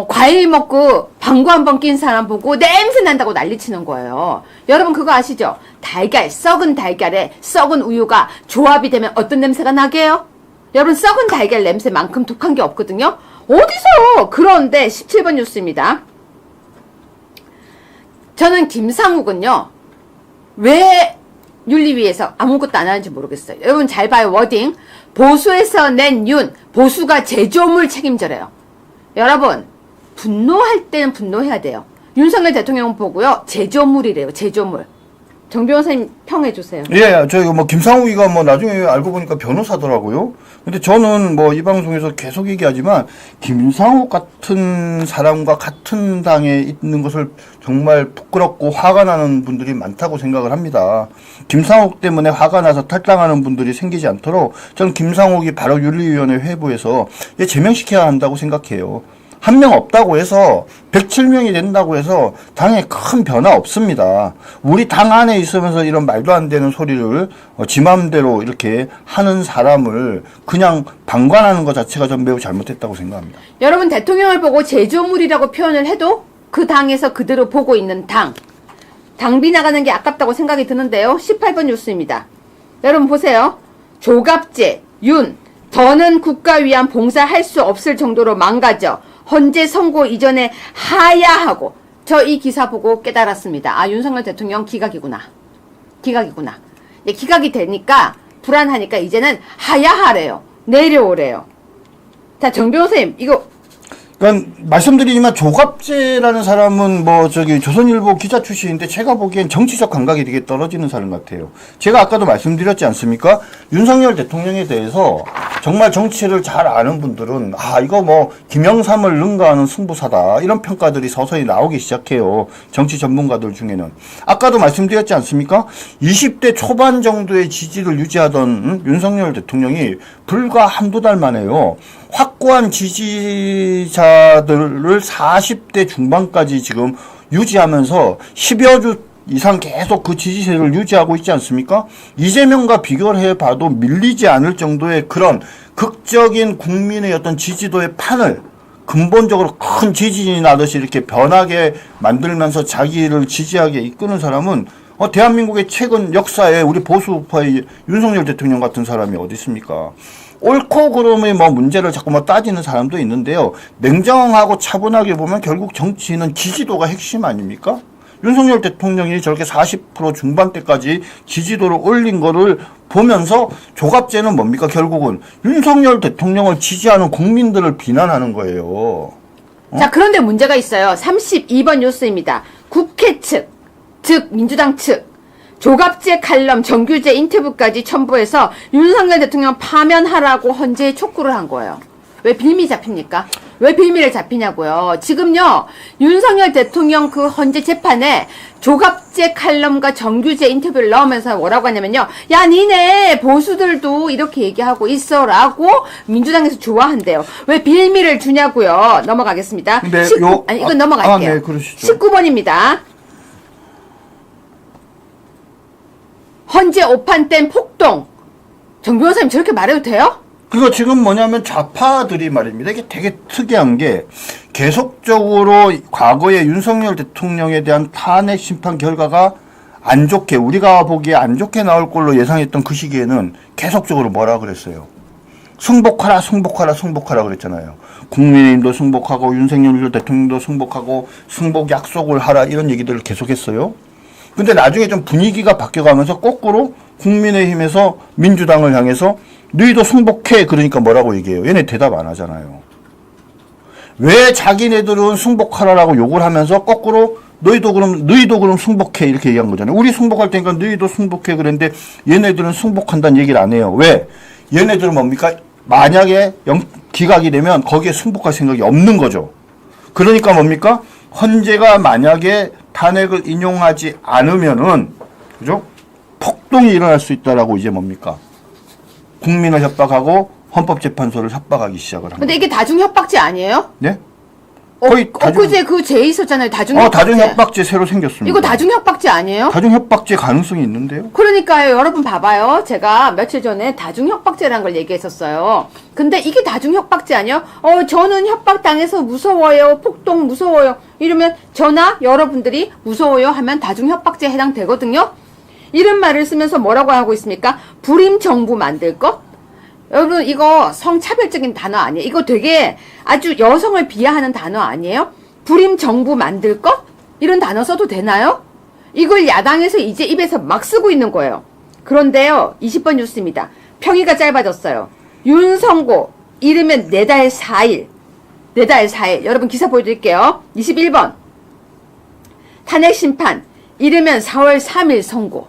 과일 먹고 방구 한 번 낀 사람 보고 냄새 난다고 난리치는 거예요. 여러분 그거 아시죠? 썩은 달걀에 썩은 우유가 조합이 되면 어떤 냄새가 나게요? 여러분 썩은 달걀 냄새만큼 독한 게 없거든요. 어디서? 그런데 17번 뉴스입니다. 저는 김상욱은요. 왜 윤리위에서 아무것도 안 하는지 모르겠어요. 여러분 잘 봐요. 워딩. 보수에서 낸 윤. 보수가 제조물 책임져래요. 여러분 분노할 때는 분노해야 돼요. 윤석열 대통령 보고요. 제조물이래요. 제조물. 정 변호사님 평해 주세요. 예, 저희가 뭐 김상욱이가 뭐 나중에 알고 보니까 변호사더라고요. 근데 저는 뭐 이 방송에서 계속 얘기하지만 김상욱 같은 사람과 같은 당에 있는 것을 정말 부끄럽고 화가 나는 분들이 많다고 생각을 합니다. 김상욱 때문에 화가 나서 탈당하는 분들이 생기지 않도록 저는 김상욱이 바로 윤리위원회 회부에서 얘 제명시켜야 한다고 생각해요. 한 명 없다고 해서 107명이 된다고 해서 당에 큰 변화 없습니다. 우리 당 안에 있으면서 이런 말도 안 되는 소리를 지 맘대로 이렇게 하는 사람을 그냥 방관하는 것 자체가 전 매우 잘못했다고 생각합니다. 여러분 대통령을 보고 제조물이라고 표현을 해도 그 당에서 그대로 보고 있는 당비 나가는 게 아깝다고 생각이 드는데요. 18번 뉴스입니다. 여러분 보세요. 조갑제, 윤, 더는 국가 위한 봉사할 수 없을 정도로 망가져 헌재 선고 이전에 하야하고 저 이 기사 보고 깨달았습니다. 아 윤석열 대통령 기각이구나. 예, 기각이 되니까 불안하니까 이제는 하야하래요. 내려오래요. 자 정 변호사님 이거 그러니까 말씀드리지만 조갑재라는 사람은 뭐 저기 조선일보 기자 출신인데 제가 보기엔 정치적 감각이 되게 떨어지는 사람 같아요. 제가 아까도 말씀드렸지 않습니까? 윤석열 대통령에 대해서 정말 정치를 잘 아는 분들은 이거 뭐 김영삼을 능가하는 승부사다 이런 평가들이 서서히 나오기 시작해요. 정치 전문가들 중에는. 아까도 말씀드렸지 않습니까? 20대 초반 정도의 지지를 유지하던 윤석열 대통령이 불과 한두 달 만에요. 확고한 지지자들을 40대 중반까지 지금 유지하면서 10여 주 이상 계속 그 지지세를 유지하고 있지 않습니까? 이재명과 비교를 해봐도 밀리지 않을 정도의 그런 극적인 국민의 어떤 지지도의 판을 근본적으로 큰 지진이 나듯이 이렇게 변하게 만들면서 자기를 지지하게 이끄는 사람은 대한민국의 최근 역사에 우리 보수파의 윤석열 대통령 같은 사람이 어디 있습니까? 옳고 그름의 뭐 문제를 자꾸 뭐 따지는 사람도 있는데요. 냉정하고 차분하게 보면 결국 정치는 지지도가 핵심 아닙니까? 윤석열 대통령이 저렇게 40% 중반대까지 지지도를 올린 거를 보면서 조갑재는 뭡니까? 결국은 윤석열 대통령을 지지하는 국민들을 비난하는 거예요. 자, 그런데 문제가 있어요. 32번 뉴스입니다. 국회 측, 즉 민주당 측 조갑재 칼럼 정규재 인터뷰까지 첨부해서 윤석열 대통령 파면하라고 헌재에 촉구를 한 거예요. 왜 빌미 잡힙니까? 왜 빌미를 잡히냐고요. 지금요, 윤석열 대통령 그 헌재 재판에 조갑재 칼럼과 정규재 인터뷰를 넣으면서 뭐라고 하냐면요. 야, 니네 보수들도 이렇게 얘기하고 있어라고 민주당에서 좋아한대요. 왜 빌미를 주냐고요. 넘어가겠습니다. 근데 이건 넘어갈게요. 네, 그러시죠. 19번입니다. 헌재 오판된 폭동. 정 변호사님 저렇게 말해도 돼요? 그거 지금 뭐냐면 좌파들이 말입니다. 이게 되게 특이한 게 계속적으로 과거에 윤석열 대통령에 대한 탄핵 심판 결과가 안 좋게, 우리가 보기에 안 좋게 나올 걸로 예상했던 그 시기에는 계속적으로 뭐라 그랬어요? 승복하라, 승복하라, 승복하라 그랬잖아요. 국민의힘도 승복하고 윤석열 대통령도 승복하고 승복 약속을 하라 이런 얘기들을 계속했어요. 근데 나중에 좀 분위기가 바뀌어가면서 거꾸로 국민의힘에서 민주당을 향해서 너희도 승복해 그러니까 뭐라고 얘기해요? 얘네 대답 안 하잖아요. 왜 자기네들은 승복하라라고 욕을 하면서 거꾸로 너희도 그럼 승복해 이렇게 얘기한 거잖아요. 우리 승복할 테니까 너희도 승복해 그랬는데 얘네들은 승복한다는 얘기를 안 해요. 왜? 얘네들은 뭡니까? 만약에 기각이 되면 거기에 승복할 생각이 없는 거죠. 그러니까 뭡니까? 헌재가 만약에 탄핵을 인용하지 않으면은, 그죠? 폭동이 일어날 수 있다라고 이제 뭡니까? 국민을 협박하고 헌법재판소를 협박하기 시작을 합니다. 근데 이게 다중협박죄 아니에요? 네? 거의 엊그제 그 죄 있었잖아요. 다중협박죄. 다중협박죄 새로 생겼습니다. 이거 다중협박죄 아니에요? 다중협박죄 가능성이 있는데요? 그러니까요. 여러분 봐봐요. 제가 며칠 전에 다중협박죄라는 걸 얘기했었어요. 근데 이게 다중협박죄 아니에요? 저는 협박당해서 무서워요. 폭동 무서워요. 이러면 저나 여러분들이 무서워요 하면 다중협박죄에 해당되거든요. 이런 말을 쓰면서 뭐라고 하고 있습니까? 불임 정부 만들 것? 여러분 이거 성차별적인 단어 아니에요? 이거 되게 아주 여성을 비하하는 단어 아니에요? 불임 정부 만들 것? 이런 단어 써도 되나요? 이걸 야당에서 이제 입에서 막 쓰고 있는 거예요. 그런데요. 20번 뉴스입니다. 평이가 짧아졌어요. 윤성고 이르면 4달 4일. 4달 4일. 여러분 기사 보여드릴게요. 21번. 탄핵 심판 이르면 4월 3일 선고.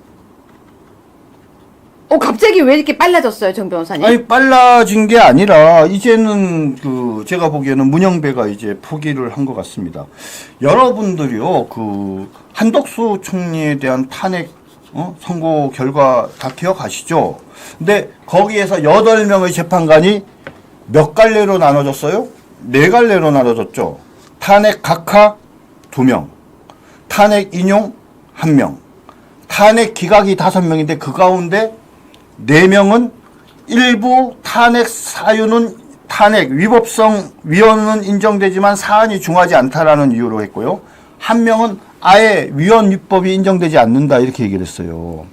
갑자기 왜 이렇게 빨라졌어요, 정 변호사님? 아니, 빨라진 게 아니라, 이제는 제가 보기에는 문영배가 이제 포기를 한 것 같습니다. 여러분들이요, 한덕수 총리에 대한 탄핵, 선고 결과 다 기억하시죠? 근데 거기에서 8명의 재판관이 몇 갈래로 나눠졌어요? 4갈래로 나눠졌죠. 탄핵 각하 2명, 탄핵 인용 1명, 탄핵 기각이 5명인데 그 가운데 4명은 일부 탄핵 사유는 탄핵 위법성 위헌은 인정되지만 사안이 중하지 않다라는 이유로 했고요. 1명은 아예 위헌 위법이 인정되지 않는다 이렇게 얘기를 했어요.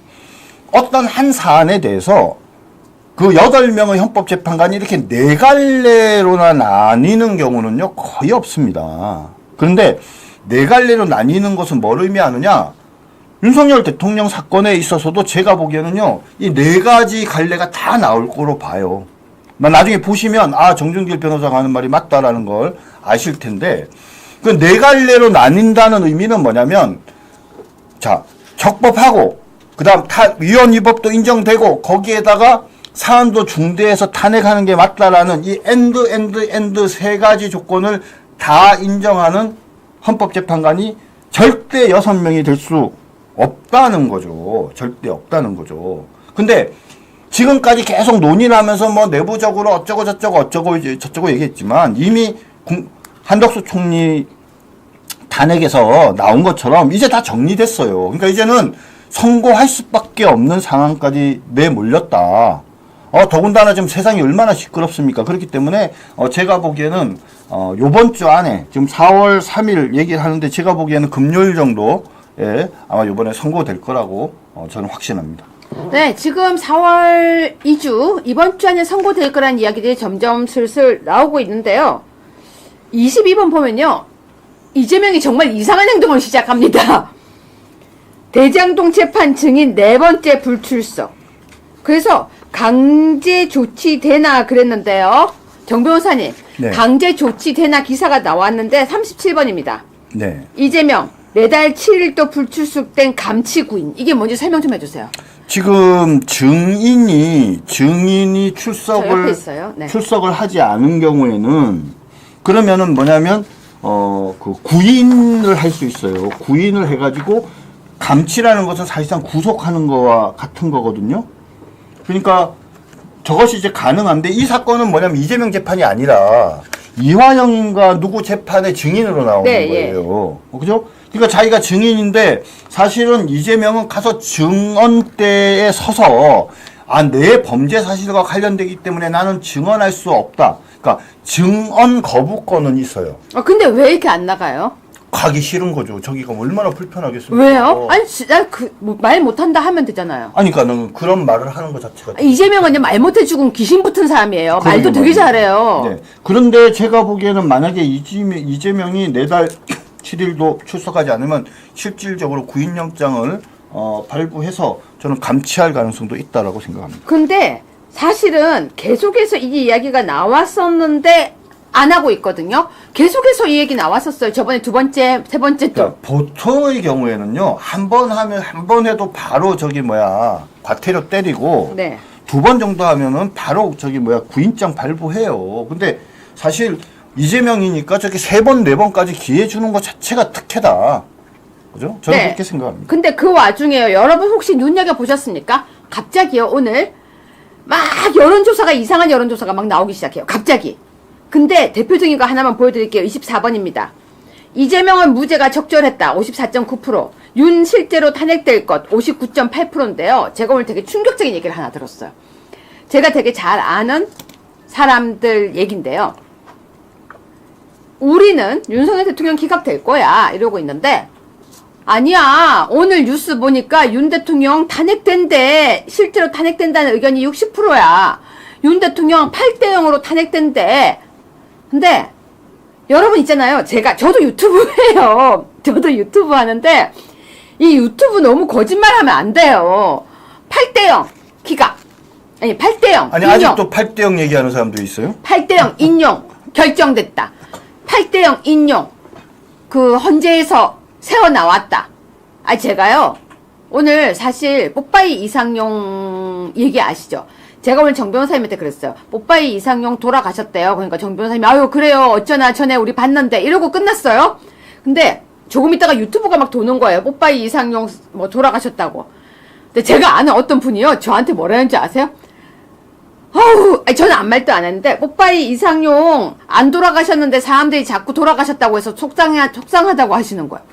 어떤 한 사안에 대해서 그 8명의 헌법재판관이 이렇게 4갈래로나 나뉘는 경우는요 거의 없습니다. 그런데 4갈래로 나뉘는 것은 뭘 의미하느냐? 윤석열 대통령 사건에 있어서도 제가 보기에는요, 이 4가지 갈래가 다 나올 거로 봐요. 나중에 보시면 정준길 변호사가 하는 말이 맞다라는 걸 아실 텐데 그 네 갈래로 나뉜다는 의미는 뭐냐면 자 적법하고 그다음 위헌 위법도 인정되고 거기에다가 사안도 중대해서 탄핵하는 게 맞다라는 이 엔드 세 가지 조건을 다 인정하는 헌법재판관이 절대 6명이 될 수 없다는 거죠. 절대 없다는 거죠. 근데 지금까지 계속 논의를 하면서 뭐 내부적으로 어쩌고 저쩌고 얘기했지만 이미 한덕수 총리 탄핵에서 나온 것처럼 이제 다 정리됐어요. 그러니까 이제는 선고할 수밖에 없는 상황까지 내몰렸다. 더군다나 지금 세상이 얼마나 시끄럽습니까? 그렇기 때문에 제가 보기에는 요번 주 안에 지금 4월 3일 얘기를 하는데 제가 보기에는 금요일 정도에 아마 요번에 선고될 거라고 저는 확신합니다. 네, 지금 4월 2주 이번 주 안에 선고될 거라는 이야기들이 점점 슬슬 나오고 있는데요. 22번 보면요. 이재명이 정말 이상한 행동을 시작합니다. 대장동 재판 증인 4번째 불출석. 그래서 강제 조치되나 그랬는데요. 정 변호사님, 네. 강제 조치되나 기사가 나왔는데 37번입니다. 네. 이재명 매달 7일도 불출석된 감치구인. 이게 뭔지 설명 좀 해주세요. 지금 증인이 저 옆에 있어요. 네. 출석을 하지 않은 경우에는 그러면은 뭐냐면 그 구인을 할 수 있어요. 구인을 해가지고 감치라는 것은 사실상 구속하는 거와 같은 거거든요. 그러니까 저것이 이제 가능한데 이 사건은 뭐냐면 이재명 재판이 아니라 이화영인가 누구 재판의 증인으로 나오는 거예요. 그죠? 그러니까 자기가 증인인데 사실은 이재명은 가서 증언대에 서서 내 범죄 사실과 관련되기 때문에 나는 증언할 수 없다. 그러니까 증언 거부권은 있어요. 근데 왜 이렇게 안 나가요? 가기 싫은 거죠. 저기가 얼마나 불편하겠습니까? 왜요? 아니, 말 못한다 하면 되잖아요. 아니, 그러니까 그런 말을 하는 것 자체가. 이재명은 말 못해 죽은 귀신 붙은 사람이에요. 말도 되게 잘해요. 네. 그런데 제가 보기에는 만약에 이재명이 내달 7일도 출석하지 않으면 실질적으로 구인영장을 발부해서 저는 감치할 가능성도 있다라고 생각합니다. 근데 사실은 계속해서 이 이야기가 나왔었는데 안 하고 있거든요. 계속해서 이 얘기 나왔었어요. 저번에 2번째, 3번째 또. 그러니까 보통의 경우에는 한 번 해도 바로 과태료 때리고 네. 2번 정도 하면은 바로 구인장 발부해요. 근데 사실 이재명이니까 3번, 4번까지 기회 주는 것 자체가 특혜다. 그죠? 저는 네. 그렇게 생각합니다. 근데 그 와중에요. 여러분 혹시 눈여겨보셨습니까? 갑자기요, 오늘 막 여론조사가 이상한 여론조사가 막 나오기 시작해요. 갑자기. 근데 대표적인 거 하나만 보여드릴게요. 24번입니다. 이재명은 무죄가 적절했다. 54.9%. 윤 실제로 탄핵될 것. 59.8%인데요. 제가 오늘 되게 충격적인 얘기를 하나 들었어요. 제가 되게 잘 아는 사람들 얘긴데요. 우리는 윤석열 대통령 기각될 거야. 이러고 있는데 아니야. 오늘 뉴스 보니까 윤 대통령 탄핵된대. 실제로 탄핵된다는 의견이 60%야. 윤 대통령 8대0으로 탄핵된대. 근데 여러분 있잖아요. 저도 유튜브 해요. 저도 유튜브 하는데 이 유튜브 너무 거짓말하면 안 돼요. 8대0 기각. 아니 8대0 아니 인용. 아직도 8대0 얘기하는 사람도 있어요? 8대0 인용 결정됐다. 8대0 인용. 그 헌재에서 새어 나왔다. 제가요. 오늘 사실 뽀빠이 이상용 얘기 아시죠? 제가 오늘 정 변호사님한테 그랬어요. 뽀빠이 이상용 돌아가셨대요. 그러니까 정 변호사님이 아유 그래요. 어쩌나 전에 우리 봤는데 이러고 끝났어요. 근데 조금 있다가 유튜브가 막 도는 거예요. 뽀빠이 이상용 돌아가셨다고. 근데 제가 아는 어떤 분이요. 저한테 뭐라는지 아세요? 저는 아무 말도 안 했는데 뽀빠이 이상용 안 돌아가셨는데 사람들이 자꾸 돌아가셨다고 해서 속상하다고 하시는 거예요.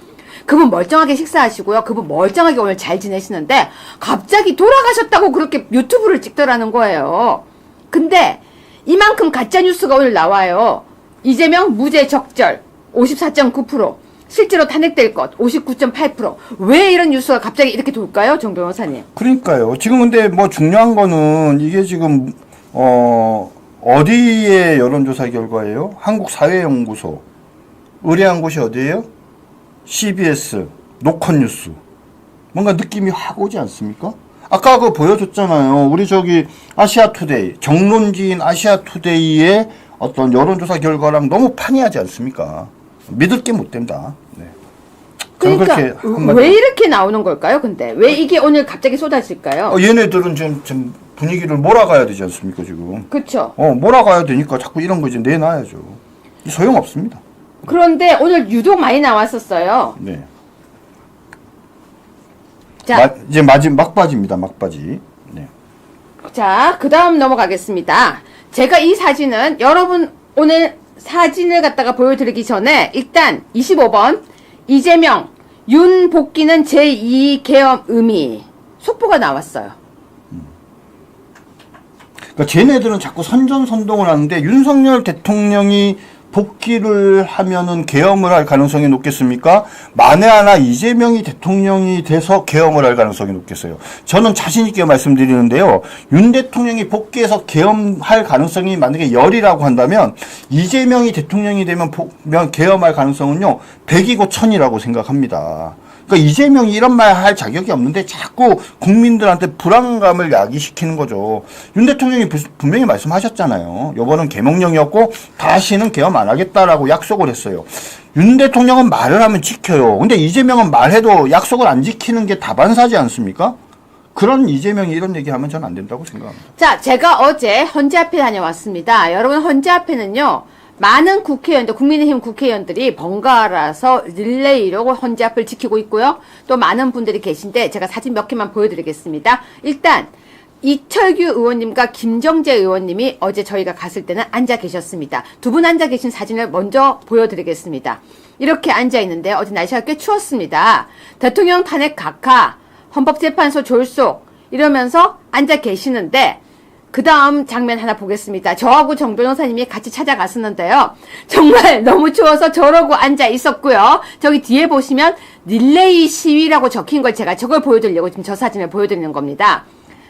그분 멀쩡하게 식사하시고요. 그분 멀쩡하게 오늘 잘 지내시는데 갑자기 돌아가셨다고 그렇게 유튜브를 찍더라는 거예요. 근데 이만큼 가짜뉴스가 오늘 나와요. 이재명 무죄 적절 54.9%. 실제로 탄핵될 것 59.8%. 왜 이런 뉴스가 갑자기 이렇게 돌까요? 정 변호사님. 그러니까요. 지금 근데 중요한 거는 이게 지금 어디의 여론조사 결과예요? 한국사회연구소. 의뢰한 곳이 어디예요? CBS, 노컷뉴스. 뭔가 느낌이 확 오지 않습니까? 아까 그 보여줬잖아요. 우리 저기 아시아투데이, 정론지인 아시아투데이의 어떤 여론조사 결과랑 너무 판이하지 않습니까? 믿을 게 못 된다. 네. 저는 그러니까 그렇게 한마디로. 왜 이렇게 나오는 걸까요? 근데 왜 이게 오늘 갑자기 쏟아질까요? 얘네들은 좀 분위기를 몰아가야 되지 않습니까, 지금? 그렇죠. 몰아가야 되니까 자꾸 이런 거 이제 내놔야죠. 소용없습니다. 그런데 오늘 유독 많이 나왔었어요. 네. 자, 이제 막바지입니다, 막바지. 네. 자, 그 다음 넘어가겠습니다. 제가 이 사진은 여러분 오늘 사진을 갖다가 보여드리기 전에 일단 25번 이재명 윤 복귀는 제2계엄 의미 속보가 나왔어요. 그러니까 쟤네들은 자꾸 선전선동을 하는데 윤석열 대통령이 복귀를 하면은 계엄을 할 가능성이 높겠습니까? 만에 하나 이재명이 대통령이 돼서 계엄을 할 가능성이 높겠어요. 저는 자신 있게 말씀드리는데요. 윤 대통령이 복귀해서 계엄할 가능성이 만약에 열이라고 한다면 이재명이 대통령이 되면 계엄할 가능성은요 100이고 1000이라고 생각합니다. 그러니까 이재명이 이런 말 할 자격이 없는데 자꾸 국민들한테 불안감을 야기시키는 거죠. 윤 대통령이 분명히 말씀하셨잖아요. 요번은 계명령이었고 다시는 계엄 안 하겠다라고 약속을 했어요. 윤 대통령은 말을 하면 지켜요. 근데 이재명은 말해도 약속을 안 지키는 게 다반사지 않습니까? 그런 이재명이 이런 얘기하면 저는 안 된다고 생각합니다. 자, 제가 어제 헌재 앞에 다녀왔습니다. 여러분 헌재 앞에는요. 많은 국회의원들, 국민의힘 국회의원들이 번갈아서 릴레이로 헌재 앞을 지키고 있고요. 또 많은 분들이 계신데 제가 사진 몇 개만 보여드리겠습니다. 일단 이철규 의원님과 김정재 의원님이 어제 저희가 갔을 때는 앉아 계셨습니다. 두 분 앉아 계신 사진을 먼저 보여드리겠습니다. 이렇게 앉아 있는데 어제 날씨가 꽤 추웠습니다. 대통령 탄핵 각하, 헌법재판소 졸속 이러면서 앉아 계시는데 그 다음 장면 하나 보겠습니다. 저하고 정 변호사님이 같이 찾아갔었는데요. 정말 너무 추워서 저러고 앉아 있었고요. 저기 뒤에 보시면 릴레이 시위라고 적힌 걸 제가 저걸 보여드리려고 지금 저 사진을 보여드리는 겁니다.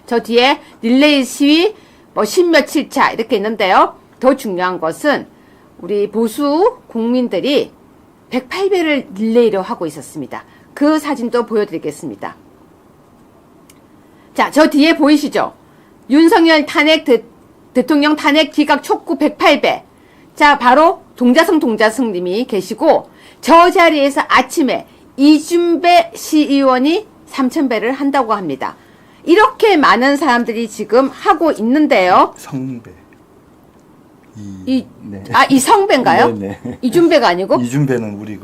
저 뒤에 릴레이 시위 뭐 10며칠 차 이렇게 있는데요. 더 중요한 것은 우리 보수 국민들이 108배를 릴레이로 하고 있었습니다. 그 사진도 보여드리겠습니다. 자, 저 뒤에 보이시죠? 윤석열 대통령 탄핵 기각 촉구 108배. 자, 바로 동자승 님이 계시고, 저 자리에서 아침에 이준배 시의원이 3000배를 한다고 합니다. 이렇게 많은 사람들이 지금 하고 있는데요. 성배. 네. 이성배인가요? 네네. 이준배가 아니고? 이준배는 우리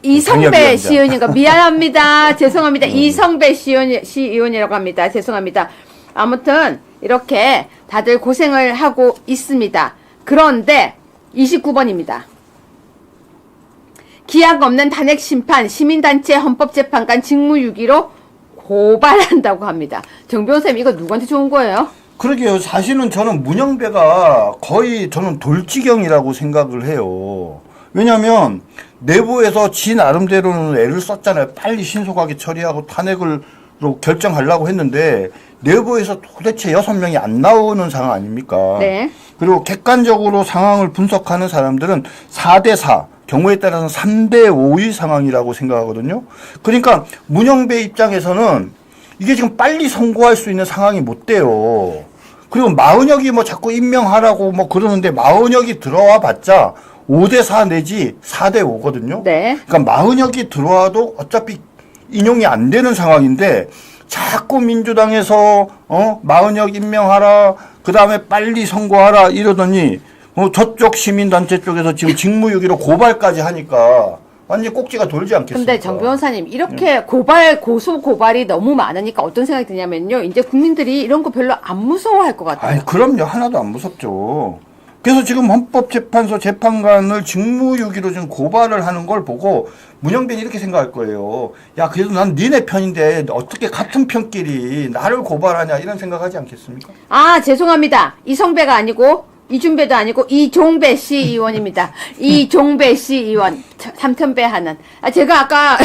이성배 시의원인가? 미안합니다. 죄송합니다. 이성배 시의원이라고 합니다. 죄송합니다. 아무튼 이렇게 다들 고생을 하고 있습니다. 그런데 29번입니다. 기약 없는 탄핵 심판 시민단체 헌법재판관 직무유기로 고발한다고 합니다. 정 변호사님 이거 누구한테 좋은 거예요? 그러게요. 사실은 저는 문영배가 거의 저는 돌지경이라고 생각을 해요. 왜냐하면 내부에서 지 나름대로는 애를 썼잖아요. 빨리 신속하게 처리하고 탄핵을 결정하려고 했는데 내부에서 도대체 6명이 안 나오는 상황 아닙니까? 네. 그리고 객관적으로 상황을 분석하는 사람들은 4대4, 경우에 따라서는 3대5의 상황이라고 생각하거든요. 그러니까 문영배 입장에서는 이게 지금 빨리 선고할 수 있는 상황이 못 돼요. 그리고 마은혁이 뭐 자꾸 임명하라고 뭐 그러는데 마은혁이 들어와 봤자 5대4 내지 4대5거든요. 네. 그러니까 마은혁이 들어와도 어차피 인용이 안 되는 상황인데 자꾸 민주당에서 마은혁 임명하라, 그 다음에 빨리 선고하라 이러더니 저쪽 시민단체 쪽에서 지금 직무유기로 고발까지 하니까 완전 꼭지가 돌지 않겠습니까? 근데 정 변호사님 이렇게 고소 고발이 너무 많으니까 어떤 생각이 드냐면요. 이제 국민들이 이런 거 별로 안 무서워할 것 같아요. 아니 그럼요. 하나도 안 무섭죠. 그래서 지금 헌법재판소 재판관을 직무유기로 지금 고발을 하는 걸 보고 문영배는 이렇게 생각할 거예요. 야, 그래도 난 니네 편인데 어떻게 같은 편끼리 나를 고발하냐 이런 생각하지 않겠습니까? 아, 죄송합니다. 이성배가 아니고 이준배도 아니고 이종배 시의원입니다. 이종배 시의원 3000배 하는. 제가 아까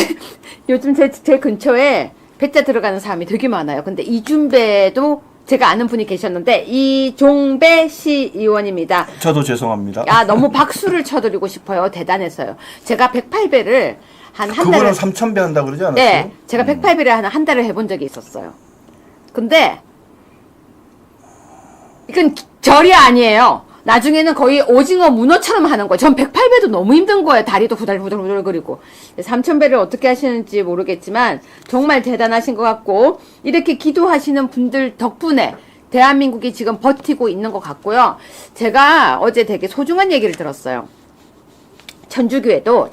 요즘 제 근처에 배자 들어가는 사람이 되게 많아요. 근데 이준배도 제가 아는 분이 계셨는데 이종배 시의원입니다. 저도 죄송합니다. 너무 박수를 쳐드리고 싶어요. 대단해서요. 제가 108배를 한 달을 그거는 3000배 한다 그러지 않았어요? 네, 제가 108배를 한 달을 해본 적이 있었어요. 근데 이건 결이 아니에요. 나중에는 거의 오징어 문어처럼 하는 거예요. 전 108배도 너무 힘든 거예요. 다리도 후달후달후달 거리고. 3000배를 어떻게 하시는지 모르겠지만 정말 대단하신 것 같고, 이렇게 기도하시는 분들 덕분에 대한민국이 지금 버티고 있는 것 같고요. 제가 어제 되게 소중한 얘기를 들었어요. 천주교에도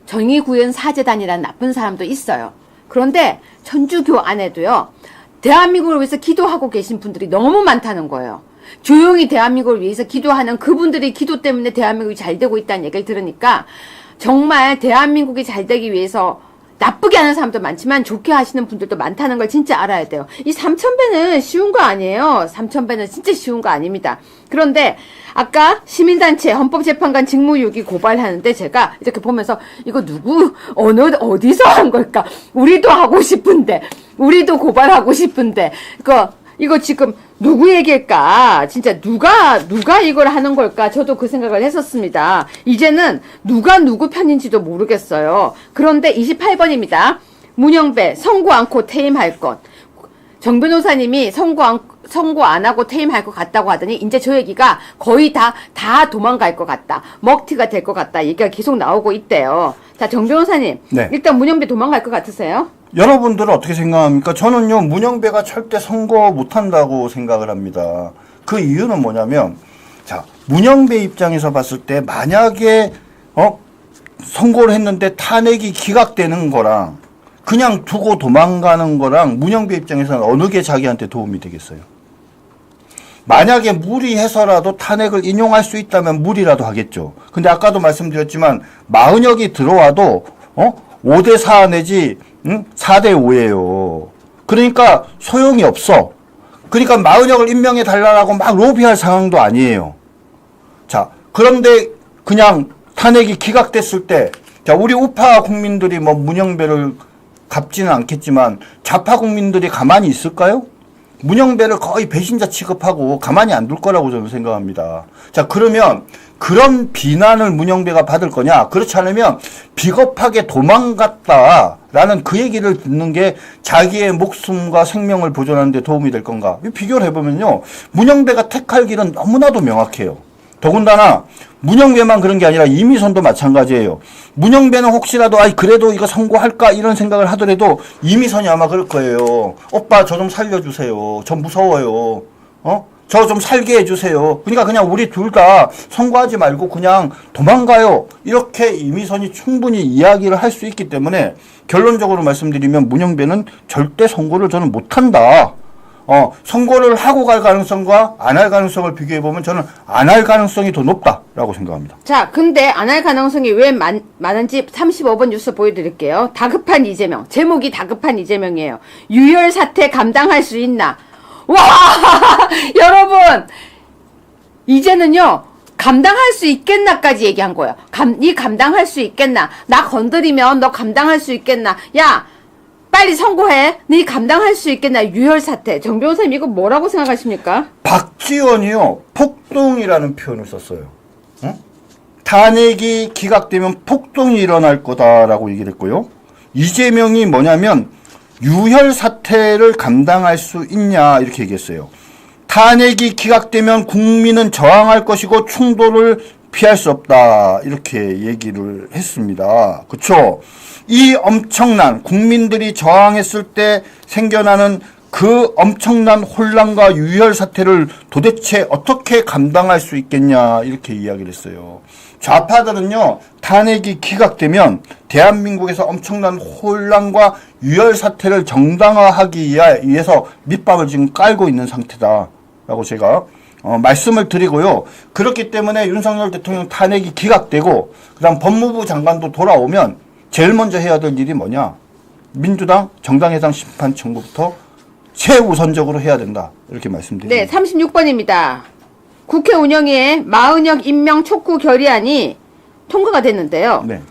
정의구현 사제단이라는 나쁜 사람도 있어요. 그런데 천주교 안에도요, 대한민국을 위해서 기도하고 계신 분들이 너무 많다는 거예요. 조용히 대한민국을 위해서 기도하는 그분들의 기도 때문에 대한민국이 잘 되고 있다는 얘기를 들으니까 정말 대한민국이 잘 되기 위해서 나쁘게 하는 사람도 많지만 좋게 하시는 분들도 많다는 걸 진짜 알아야 돼요. 이 3000배는 쉬운 거 아니에요. 3000배는 진짜 쉬운 거 아닙니다. 그런데 아까 시민단체 헌법재판관 직무유기 고발하는데 제가 이렇게 보면서 이거 누구 어디서 한 걸까? 우리도 하고 싶은데, 우리도 고발하고 싶은데 이거 지금 누구 얘기일까? 진짜 누가 이걸 하는 걸까? 저도 그 생각을 했었습니다. 이제는 누가 누구 편인지도 모르겠어요. 그런데 28번입니다. 문영배 선고 않고 퇴임할 것. 정 변호사님이 선고 안 하고 퇴임할 것 같다고 하더니 이제 저 얘기가 거의 다 도망갈 것 같다. 먹튀가 될 것 같다. 얘기가 계속 나오고 있대요. 자, 정 변호사님. 네. 일단 문영배 도망갈 것 같으세요? 여러분들은 어떻게 생각합니까? 저는요, 문영배가 절대 선거 못한다고 생각을 합니다. 그 이유는 뭐냐면, 자, 문영배 입장에서 봤을 때 만약에 선고를 했는데 탄핵이 기각되는 거랑 그냥 두고 도망가는 거랑 문영배 입장에서는 어느 게 자기한테 도움이 되겠어요? 만약에 무리해서라도 탄핵을 인용할 수 있다면 무리라도 하겠죠. 근데 아까도 말씀드렸지만 마은혁이 들어와도 5대4 내지 4대5예요. 그러니까 소용이 없어. 그러니까 마은혁을 임명해 달라고 막 로비할 상황도 아니에요. 자, 그런데 그냥 탄핵이 기각됐을 때, 자, 우리 우파 국민들이 뭐 문영배를 갚지는 않겠지만 좌파 국민들이 가만히 있을까요? 문영배를 거의 배신자 취급하고 가만히 안 둘 거라고 저는 생각합니다. 자, 그러면 그런 비난을 문영배가 받을 거냐? 그렇지 않으면 비겁하게 도망갔다라는 그 얘기를 듣는 게 자기의 목숨과 생명을 보존하는 데 도움이 될 건가? 비교를 해보면요, 문영배가 택할 길은 너무나도 명확해요. 더군다나 문영배만 그런 게 아니라 이미선도 마찬가지예요. 문영배는 혹시라도 그래도 이거 선고할까 이런 생각을 하더라도 이미선이 아마 그럴 거예요. 오빠 저 좀 살려주세요. 저 무서워요. 저 좀 살게 해주세요. 그러니까 그냥 우리 둘 다 선고하지 말고 그냥 도망가요. 이렇게 이미선이 충분히 이야기를 할 수 있기 때문에 결론적으로 말씀드리면 문영배는 절대 선고를 저는 못한다. 선고를 하고 갈 가능성과 안 할 가능성을 비교해보면 저는 안 할 가능성이 더 높다라고 생각합니다. 자, 근데 안 할 가능성이 왜 많은지 35번 뉴스 보여드릴게요. 다급한 이재명. 제목이 다급한 이재명이에요. 유혈 사태 감당할 수 있나? 와! 여러분! 이제는요, 감당할 수 있겠나까지 얘기한 거예요. 니 감당할 수 있겠나? 나 건드리면 너 감당할 수 있겠나? 야! 빨리 선고해. 네 감당할 수 있겠나? 유혈 사태. 정 변호사님 이거 뭐라고 생각하십니까? 박지원이요, 폭동이라는 표현을 썼어요. 탄핵이 기각되면 폭동이 일어날 거다라고 얘기를 했고요. 이재명이 뭐냐면 유혈 사태를 감당할 수 있냐 이렇게 얘기했어요. 탄핵이 기각되면 국민은 저항할 것이고 충돌을 피할 수 없다 이렇게 얘기를 했습니다. 그렇죠? 이 엄청난 국민들이 저항했을 때 생겨나는 그 엄청난 혼란과 유혈 사태를 도대체 어떻게 감당할 수 있겠냐 이렇게 이야기를 했어요. 좌파들은요, 탄핵이 기각되면 대한민국에서 엄청난 혼란과 유혈 사태를 정당화하기 위해서 밑밥을 지금 깔고 있는 상태다라고 제가 말씀을 드리고요. 그렇기 때문에 윤석열 대통령 탄핵이 기각되고 그다음 법무부 장관도 돌아오면 제일 먼저 해야 될 일이 뭐냐? 민주당 정당해상 심판 청구부터 최우선적으로 해야 된다. 이렇게 말씀드립니다. 네, 36번입니다. 국회 운영위에 마은혁 임명 촉구 결의안이 통과가 됐는데요. 네.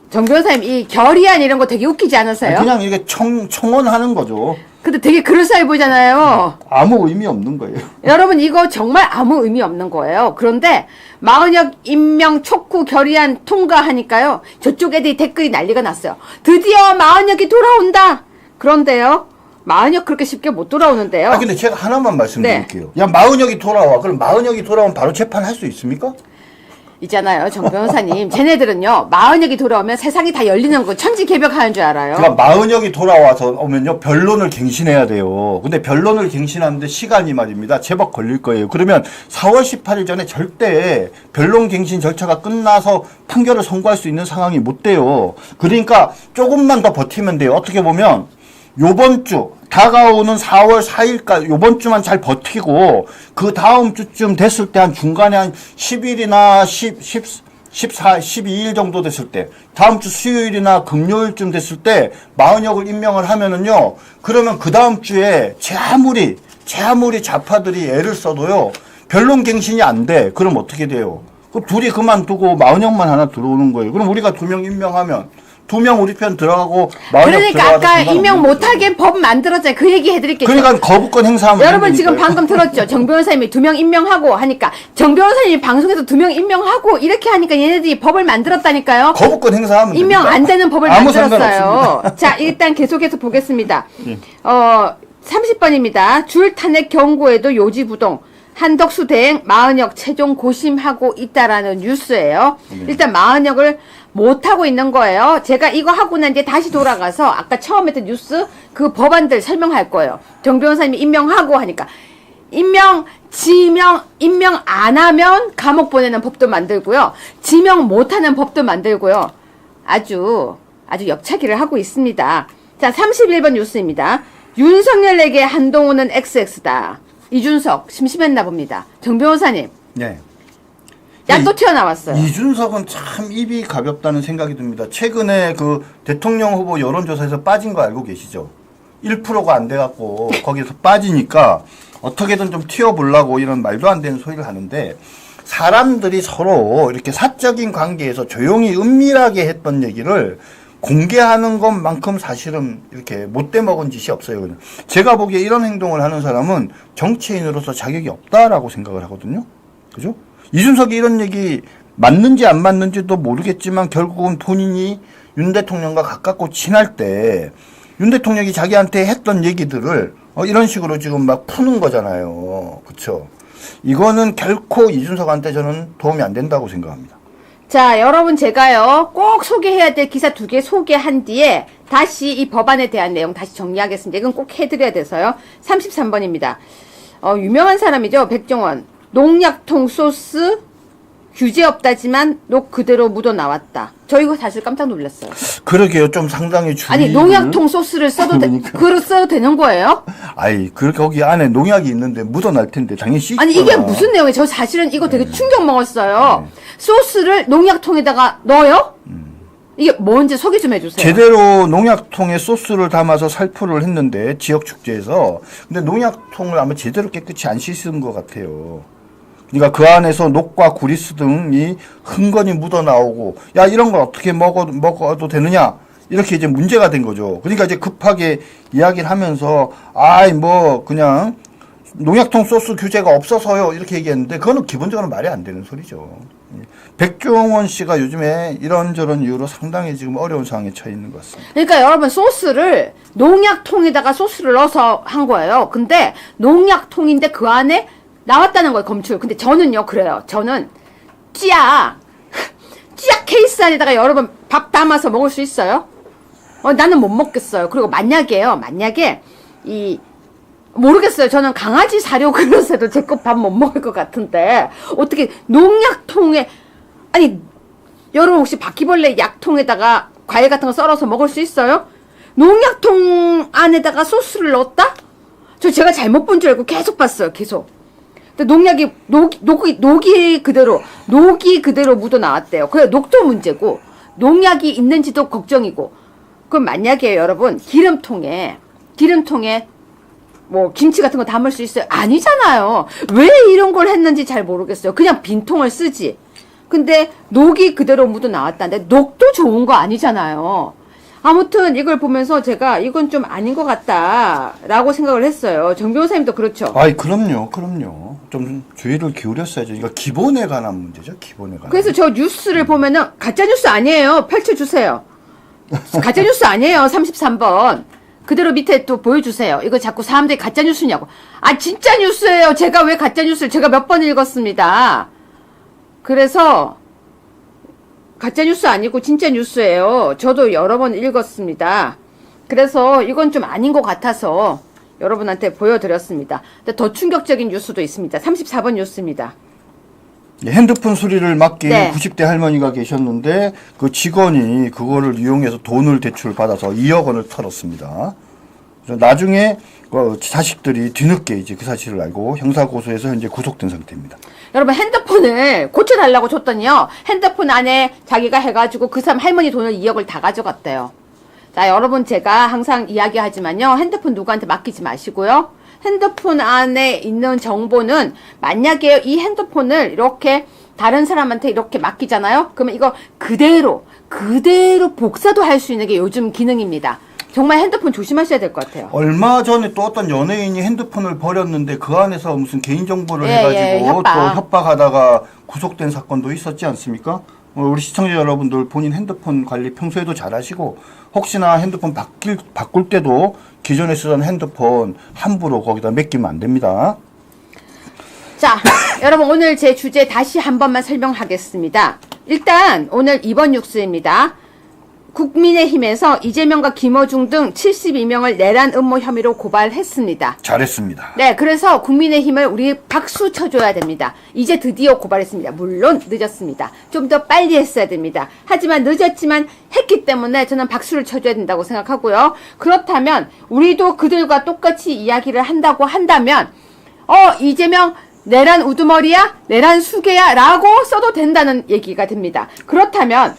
정 변호사님, 이 결의안 이런 거 되게 웃기지 않으세요? 그냥 이게 청원하는 거죠. 근데 되게 그럴싸해 보이잖아요. 아무 의미 없는 거예요. 여러분, 이거 정말 아무 의미 없는 거예요. 그런데 마은혁 임명 촉구 결의안 통과하니까요, 저쪽 애들이 댓글이 난리가 났어요. 드디어 마은혁이 돌아온다. 그런데요, 마흔역 그렇게 쉽게 못 돌아오는데요. 근데 제가 하나만 말씀드릴게요. 야, 마흔역이 돌아와. 그럼 마흔역이 돌아오면 바로 재판할 수 있습니까? 있잖아요, 정 변호사님. 쟤네들은요, 마흔역이 돌아오면 세상이 다 열리는 거 천지개벽하는 줄 알아요. 그러니까 마흔역이 돌아와서 오면요, 변론을 갱신해야 돼요. 근데 변론을 갱신하는데 시간이 말입니다. 제법 걸릴 거예요. 그러면 4월 18일 전에 절대 변론 갱신 절차가 끝나서 판결을 선고할 수 있는 상황이 못 돼요. 그러니까 조금만 더 버티면 돼요. 어떻게 보면 요번 주 다가오는 4월 4일까지 요번 주만 잘 버티고 그 다음 주쯤 됐을 때 한 중간에 한 10일이나 14, 12일 정도 됐을 때 다음 주 수요일이나 금요일쯤 됐을 때 마흔역을 임명을 하면은요, 그러면 그 다음 주에 제 아무리 좌파들이 애를 써도요 변론 갱신이 안 돼. 그럼 어떻게 돼요? 그 둘이 그만두고 마흔역만 하나 들어오는 거예요. 그럼 우리가 2명 임명하면 2명 우리 편 들어가고 마흔역 그러니까 아까 임명 못하게 법 만들었잖아요. 그 얘기 해드릴게요. 그러니까 거부권 행사하면 여러분 지금 된다니까요. 방금 들었죠? 정 변호사님이 2명 임명하고 하니까 정 변호사님이 방송에서 2명 임명하고 이렇게 하니까 얘네들이 법을 만들었다니까요. 거부권 행사하면 임명 됩니다. 안 되는 법을 아무 만들었어요. 상관없습니다. 자, 일단 계속해서 보겠습니다. 30번입니다. 줄 탄핵 경고에도 요지부동. 한덕수 대행 마흔역 최종 고심하고 있다라는 뉴스예요. 일단 마흔역을 못하고 있는 거예요. 제가 이거 하고 난 뒤에 다시 돌아가서 아까 처음 했던 뉴스 그 법안들 설명할 거예요. 정 변호사님이 임명하고 하니까 임명, 지명, 임명 안 하면 감옥 보내는 법도 만들고요. 지명 못하는 법도 만들고요. 아주 옆차기를 하고 있습니다. 자, 31번 뉴스입니다. 윤석열에게 한동훈은 XX다. 이준석 심심했나 봅니다. 정 변호사님. 네. 야, 또 튀어나왔어요. 이준석은 참 입이 가볍다는 생각이 듭니다. 최근에 그 대통령 후보 여론조사에서 빠진 거 알고 계시죠? 1%가 안 돼갖고 거기서 빠지니까 어떻게든 좀 튀어보려고 이런 말도 안 되는 소리를 하는데, 사람들이 서로 이렇게 사적인 관계에서 조용히 은밀하게 했던 얘기를 공개하는 것만큼 사실은 이렇게 못돼 먹은 짓이 없어요. 그냥. 제가 보기에 이런 행동을 하는 사람은 정치인으로서 자격이 없다라고 생각을 하거든요. 그죠? 이준석이 이런 얘기 맞는지 안 맞는지도 모르겠지만 결국은 본인이 윤 대통령과 가깝고 친할 때 윤 대통령이 자기한테 했던 얘기들을 이런 식으로 지금 막 푸는 거잖아요. 그렇죠? 이거는 결코 이준석한테 저는 도움이 안 된다고 생각합니다. 자, 여러분 제가요 꼭 소개해야 될 기사 2개 소개한 뒤에 다시 이 법안에 대한 내용 다시 정리하겠습니다. 이건 꼭 해드려야 돼서요. 33번입니다. 유명한 사람이죠. 백종원. 농약통 소스 규제 없다지만 녹 그대로 묻어 나왔다. 저 이거 사실 깜짝 놀랐어요. 그러게요. 좀 상당히 주의. 아니, 농약통 소스를 써도 그걸 써도 되는 거예요? 아이, 그렇게 거기 안에 농약이 있는데 묻어날 텐데 당연히 씻거나. 아니, 이게 무슨 내용이에요? 저 사실은 이거 되게 충격 먹었어요. 소스를 농약통에다가 넣어요? 이게 뭔지 소개 좀 해주세요. 제대로 농약통에 소스를 담아서 살포를 했는데, 지역 축제에서. 근데 농약통을 아마 제대로 깨끗이 안 씻은 것 같아요. 그러니까 그 안에서 녹과 구리스 등이 흥건히 묻어 나오고, 야, 이런 걸 어떻게 먹어도 되느냐? 이렇게 이제 문제가 된 거죠. 그러니까 이제 급하게 이야기를 하면서, 그냥 농약통 소스 규제가 없어서요. 이렇게 얘기했는데, 그거는 기본적으로 말이 안 되는 소리죠. 백종원 씨가 요즘에 이런저런 이유로 상당히 지금 어려운 상황에 처해 있는 것 같습니다. 그러니까 여러분, 소스를 농약통에다가 소스를 넣어서 한 거예요. 근데 농약통인데 그 안에 나왔다는 거예요, 검출. 근데 저는요, 그래요. 저는 찌약 케이스 안에다가 여러분 밥 담아서 먹을 수 있어요? 나는 못 먹겠어요. 그리고 만약에 모르겠어요. 저는 강아지 사료 그릇에도 제 거 밥 못 먹을 것 같은데 어떻게 농약통에, 아니 여러분 혹시 바퀴벌레 약통에다가 과일 같은 거 썰어서 먹을 수 있어요? 농약통 안에다가 소스를 넣었다? 제가 잘못 본 줄 알고 계속 봤어요. 계속. 근데 농약이 녹이 그대로 묻어 나왔대요. 그래, 녹도 문제고 농약이 있는지도 걱정이고. 그럼 만약에 여러분 기름통에 뭐 김치 같은 거 담을 수 있어요? 아니잖아요. 왜 이런 걸 했는지 잘 모르겠어요. 그냥 빈통을 쓰지. 근데 녹이 그대로 묻어 나왔다는데 녹도 좋은 거 아니잖아요. 아무튼 이걸 보면서 제가 이건 좀 아닌 것 같다라고 생각을 했어요. 정 변호사님도 그렇죠? 그럼요. 좀 주의를 기울였어야죠. 이거 기본에 관한 문제죠. 기본에 관한. 그래서 저 뉴스를 보면은 가짜뉴스 아니에요. 펼쳐주세요. 가짜뉴스 아니에요. 33번. 그대로 밑에 또 보여주세요. 이거 자꾸 사람들이 가짜 뉴스냐고. 아, 진짜 뉴스예요. 제가 왜 가짜 뉴스를 제가 몇 번 읽었습니다. 그래서 가짜 뉴스 아니고 진짜 뉴스예요. 저도 여러 번 읽었습니다. 그래서 이건 좀 아닌 것 같아서 여러분한테 보여드렸습니다. 근데 더 충격적인 뉴스도 있습니다. 34번 뉴스입니다. 핸드폰 수리를 맡긴 네. 90대 할머니가 계셨는데 그 직원이 그거를 이용해서 돈을 대출받아서 2억 원을 털었습니다. 그래서 나중에 자식들이 뒤늦게 이제 그 사실을 알고 형사고소해서 현재 구속된 상태입니다. 여러분, 핸드폰을 고쳐달라고 줬더니요, 핸드폰 안에 자기가 해가지고 그 사람 할머니 돈을 2억을 다 가져갔대요. 자, 여러분, 제가 항상 이야기하지만요, 핸드폰 누구한테 맡기지 마시고요. 핸드폰 안에 있는 정보는 만약에 이 핸드폰을 이렇게 다른 사람한테 이렇게 맡기잖아요. 그러면 이거 그대로 복사도 할 수 있는 게 요즘 기능입니다. 정말 핸드폰 조심하셔야 될 것 같아요. 얼마 전에 또 어떤 연예인이 핸드폰을 버렸는데 그 안에서 무슨 개인정보를 예, 해가지고 협박. 또 협박하다가 구속된 사건도 있었지 않습니까? 우리 시청자 여러분들 본인 핸드폰 관리 평소에도 잘 하시고 혹시나 핸드폰 바꿀 때도 기존에 쓰던 핸드폰 함부로 거기다 맡기면 안 됩니다. 자, 여러분, 오늘 제 주제 다시 한 번만 설명하겠습니다. 일단 오늘 이번 뉴스입니다. 국민의힘에서 이재명과 김어중 등 72명을 내란 음모 혐의로 고발했습니다. 잘했습니다. 네, 그래서 국민의힘을 우리 박수 쳐줘야 됩니다. 이제 드디어 고발했습니다. 물론 늦었습니다. 좀 더 빨리 했어야 됩니다. 하지만 늦었지만 했기 때문에 저는 박수를 쳐줘야 된다고 생각하고요. 그렇다면 우리도 그들과 똑같이 이야기를 한다고 한다면 이재명 내란 우두머리야? 내란 수괴야? 라고 써도 된다는 얘기가 됩니다. 그렇다면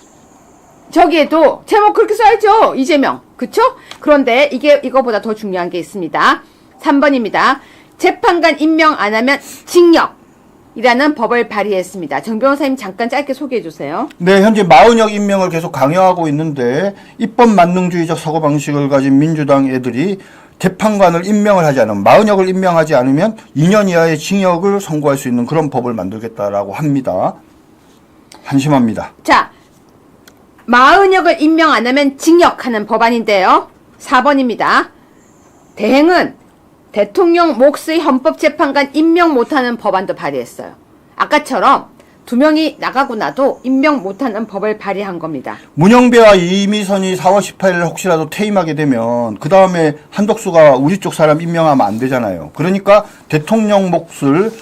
저기에도 제목 그렇게 써야죠. 이재명. 그쵸? 그런데 이거보다 더 중요한 게 있습니다. 3번입니다. 재판관 임명 안 하면 징역이라는 법을 발의했습니다. 정 변호사님 잠깐 짧게 소개해 주세요. 네, 현재 마흔역 임명을 계속 강요하고 있는데 입법 만능주의적 사고방식을 가진 민주당 애들이 재판관을 임명을 하지 않으면, 마흔역을 임명하지 않으면 2년 이하의 징역을 선고할 수 있는 그런 법을 만들겠다라고 합니다. 한심합니다. 자, 마흔역을 임명 안 하면 징역하는 법안인데요. 4번입니다. 대행은 대통령 몫의 헌법재판관 임명 못하는 법안도 발의했어요. 아까처럼 2명이 나가고 나도 임명 못하는 법을 발의한 겁니다. 문영배와 이미선이 4월 18일 혹시라도 퇴임하게 되면 그 다음에 한덕수가 우리 쪽 사람 임명하면 안 되잖아요. 그러니까 대통령 몫을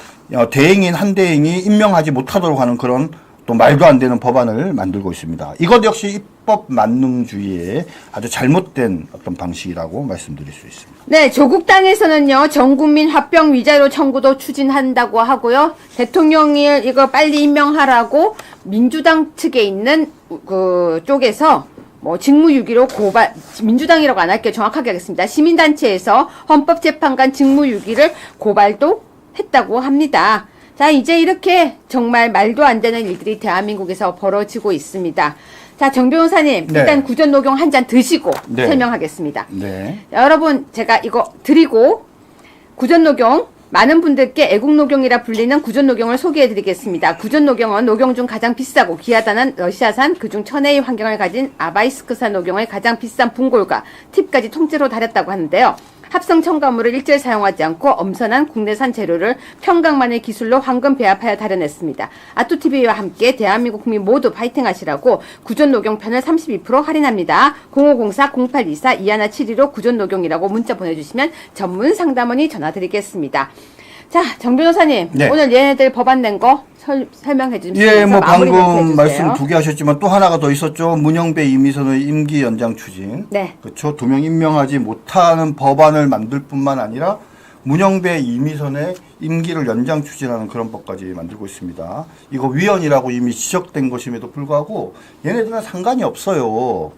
대행인 한 대행이 임명하지 못하도록 하는 그런 또 말도 안 되는 법안을 만들고 있습니다. 이것 역시 입법 만능주의의 아주 잘못된 어떤 방식이라고 말씀드릴 수 있습니다. 네, 조국당에서는요, 전국민 합병 위자료 청구도 추진한다고 하고요, 대통령이 이거 빨리 임명하라고 민주당 측에 있는 그 쪽에서 뭐 직무유기로 고발, 민주당이라고 안 할게요. 정확하게 하겠습니다. 시민단체에서 헌법재판관 직무유기를 고발도 했다고 합니다. 자, 이제 이렇게 정말 말도 안 되는 일들이 대한민국에서 벌어지고 있습니다. 자, 정 변호사님, 네. 일단 구전 녹용 한 잔 드시고 네. 설명하겠습니다. 네. 여러분, 제가 이거 드리고 구전 녹용, 많은 분들께 애국 녹용이라 불리는 구전 녹용을 소개해 드리겠습니다. 구전 녹용은 녹용 중 가장 비싸고 귀하다는 러시아산 그중 천혜의 환경을 가진 아바이스크산 녹용의 가장 비싼 분골과 팁까지 통째로 다렸다고 하는데요. 합성 첨가물을 일절 사용하지 않고 엄선한 국내산 재료를 평강만의 기술로 황금 배합하여 다려냈습니다. 아토TV와 함께 대한민국 국민 모두 파이팅 하시라고 구전 녹용편을 32% 할인합니다. 0504-0824-2172로 구전 녹용이라고 문자 보내주시면 전문 상담원이 전화드리겠습니다. 자, 정 변호사님, 네. 오늘 얘네들 법안 낸 거 설명해 주시면서 예, 뭐 마무리 멘트 방금 해주세요. 말씀 2개 하셨지만 또 하나가 더 있었죠. 문영배, 이미선의 임기 연장 추진. 네. 그렇죠. 2명 임명하지 못하는 법안을 만들 뿐만 아니라 문영배, 이미선의 임기를 연장 추진하는 그런 법까지 만들고 있습니다. 이거 위헌이라고 이미 지적된 것임에도 불구하고 얘네들은 상관이 없어요.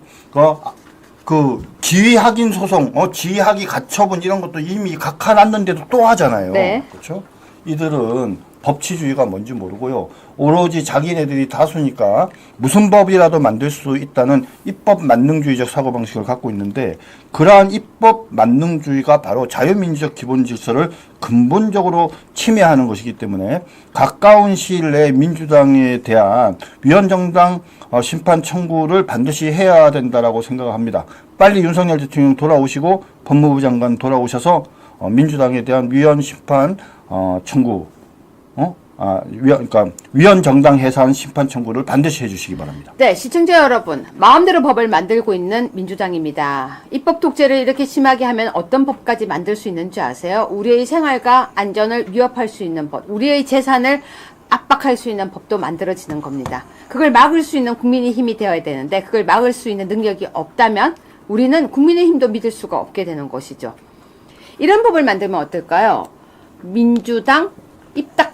그 지위 확인 소송, 지위 확인 가처분 이런 것도 이미 각하놨는데도 또 하잖아요. 네. 그렇죠? 이들은 법치주의가 뭔지 모르고요. 오로지 자기네들이 다수니까 무슨 법이라도 만들 수 있다는 입법 만능주의적 사고방식을 갖고 있는데, 그러한 입법 만능주의가 바로 자유민주적 기본 질서를 근본적으로 침해하는 것이기 때문에 가까운 시일 내에 민주당에 대한 위헌정당 심판 청구를 반드시 해야 된다라고 생각합니다. 빨리 윤석열 대통령 돌아오시고 법무부 장관 돌아오셔서 민주당에 대한 위헌 심판 청구, 그러니까 위헌 정당 해산 심판 청구를 반드시 해주시기 바랍니다. 네, 시청자 여러분, 마음대로 법을 만들고 있는 민주당입니다. 입법 독재를 이렇게 심하게 하면 어떤 법까지 만들 수 있는지 아세요? 우리의 생활과 안전을 위협할 수 있는 법, 우리의 재산을 압박할 수 있는 법도 만들어지는 겁니다. 그걸 막을 수 있는 국민의 힘이 되어야 되는데, 그걸 막을 수 있는 능력이 없다면 우리는 국민의 힘도 믿을 수가 없게 되는 것이죠. 이런 법을 만들면 어떨까요? 민주당 입 딱